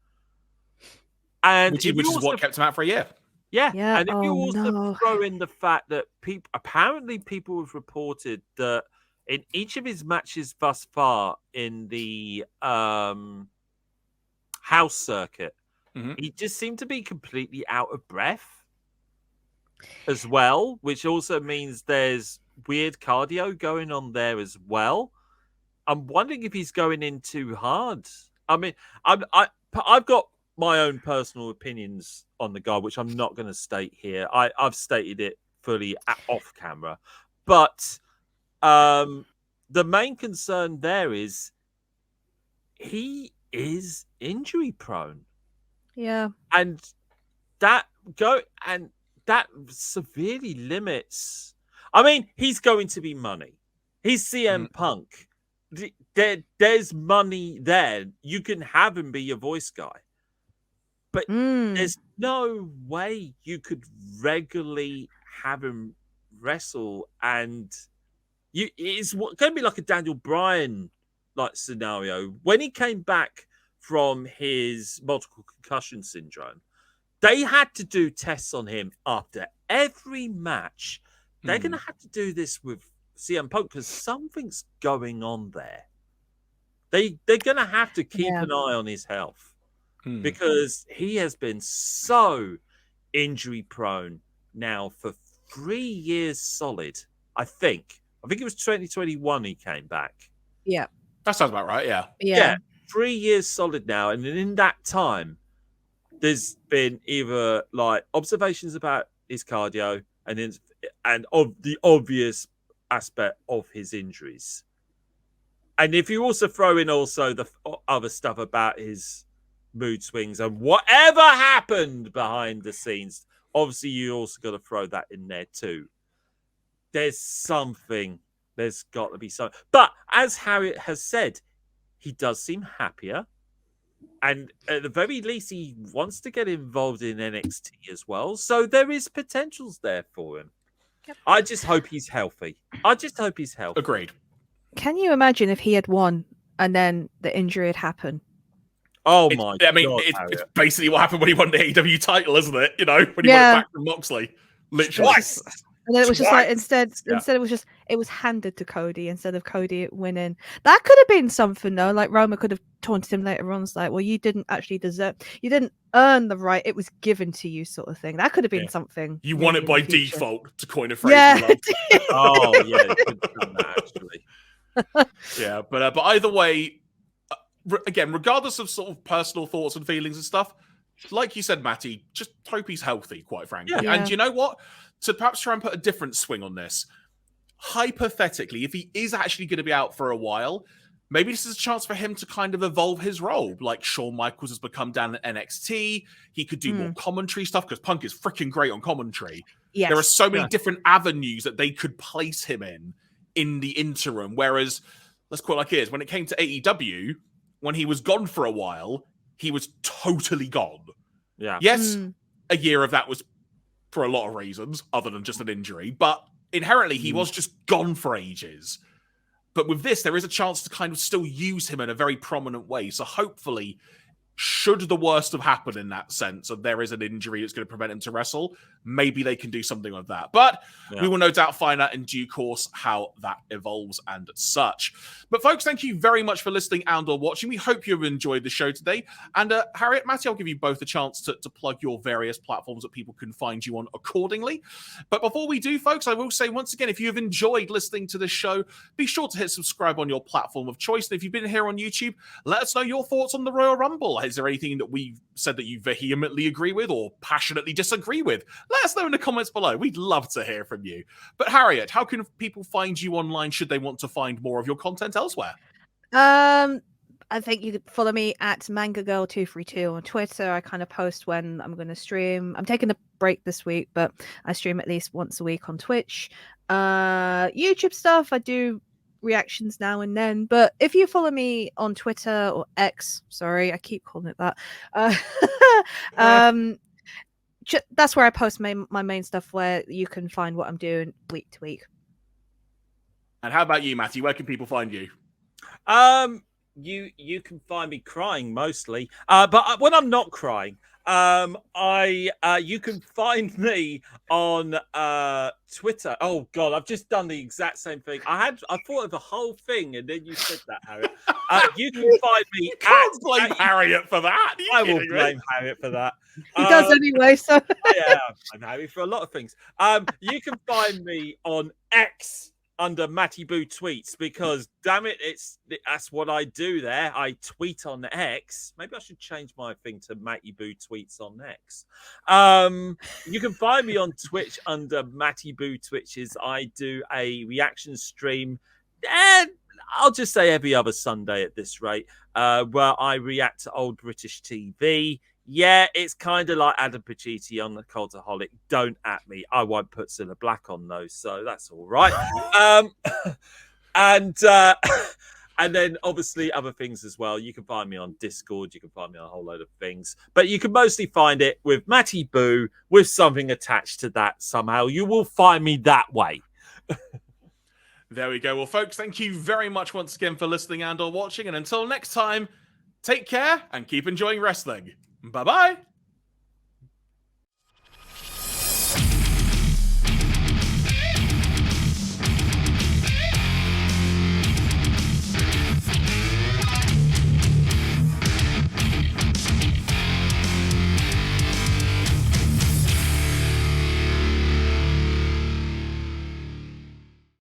And which is what kept him out for a year. Yeah. And if you also throw in the fact that people have reported that in each of his matches thus far in the house circuit, he just seemed to be completely out of breath as well, which also means there's weird cardio going on there as well. I'm wondering if he's going in too hard. I mean, I've got my own personal opinions on the guy, which I'm not going to state here. I've stated it fully off camera, but the main concern there is he is injury prone. Yeah. And that severely limits. I mean, he's going to be money. He's CM Punk. There's money there. You can have him be your voice guy. But there's no way you could regularly have him wrestle, and it's going to be like a Daniel Bryan like scenario. When he came back from his multiple concussion syndrome, they had to do tests on him after every match. They're going to have to do this with CM Punk because something's going on there. They're going to have to keep an eye on his health because he has been so injury prone now for 3 years solid, I think. I think it was 2021 he came back. Yeah. That sounds about right. Yeah. Yeah. 3 years solid now, and in that time, there's been either like observations about his cardio and of the obvious aspect of his injuries. And if you also throw in also the other stuff about his mood swings and whatever happened behind the scenes, obviously you also got to throw that in there too. There's got to be something. But as Harriet has said, he does seem happier. And at the very least, he wants to get involved in NXT as well. So there is potentials there for him. Yep. I just hope he's healthy. Agreed. Can you imagine if he had won and then the injury had happened? Oh It's my God! It's basically what happened when he won the AEW title, isn't it? You know, when he won it back from Moxley, literally. Twice. And then it was just like instead it was handed to Cody instead of Cody winning. That could have been something though. Like Roma could have taunted him later on. It's like, well, you didn't earn the right. It was given to you, sort of thing. That could have been something. You won it by default, to coin a phrase. Yeah. Oh yeah, it could have done that, actually. Yeah, but either way, again, regardless of sort of personal thoughts and feelings and stuff, like you said, Matty, just hope he's healthy, quite frankly. Yeah. And you know what? To perhaps try and put a different swing on this, hypothetically, if he is actually going to be out for a while, maybe this is a chance for him to kind of evolve his role. Like Shawn Michaels has become down at NXT. He could do more commentary stuff because Punk is freaking great on commentary. Yes. There are so many different avenues that they could place him in the interim. Whereas, let's call it like it is, when it came to AEW, when he was gone for a while, he was totally gone. Yeah. Yes, a year of that was for a lot of reasons, other than just an injury. But inherently, he was just gone for ages. But with this, there is a chance to kind of still use him in a very prominent way. So hopefully, should the worst have happened in that sense, and there is an injury that's going to prevent him to wrestle, maybe they can do something with that. But we will no doubt find out in due course how that evolves and such. But folks, thank you very much for listening and or watching. We hope you've enjoyed the show today. And Harriet, Matty, I'll give you both a chance to plug your various platforms that people can find you on accordingly. But before we do, folks, I will say once again, if you have enjoyed listening to this show, be sure to hit subscribe on your platform of choice. And if you've been here on YouTube, let us know your thoughts on the Royal Rumble. Is there anything that we've said that you vehemently agree with or passionately disagree with? Let us know in the comments below. We'd love to hear from you. But Harriet, how can people find you online should they want to find more of your content elsewhere? I think you could follow me at MangaGirl232 on Twitter. I kind of post when I'm going to stream. I'm taking a break this week, but I stream at least once a week on Twitch. YouTube stuff, I do reactions now and then, but if you follow me on Twitter or X, sorry, I keep calling it that, that's where I post my main stuff, where you can find what I'm doing week to week. And how about you, Matty? Where can people find you? You can find me crying mostly, but when I'm not crying, you can find me on Twitter. Oh God, I've just done the exact same thing. I thought of the whole thing, and then you said that, Harriet. You can find me. You can't blame Harriet for that. I will blame Harriet for that. He does anyway. So yeah, I'm happy for a lot of things. You can find me on X under Matty Boo Tweets, because damn it, that's what I do there. I tweet on X. Maybe I should change my thing to Matty Boo Tweets on X. You can find me on Twitch under MattyBooTwitches. I do a reaction stream, and I'll just say every other Sunday at this rate, where I react to old British TV. Yeah, it's kind of like Adam Pacitti on the Cultaholic. Don't at me. I won't put Cilla Black on those, so that's all right. And then obviously other things as well. You can find me on Discord. You can find me on a whole load of things. But you can mostly find it with Matty Boo with something attached to that somehow. You will find me that way. There we go. Well, folks, thank you very much once again for listening and or watching. And until next time, take care and keep enjoying wrestling. Bye-bye.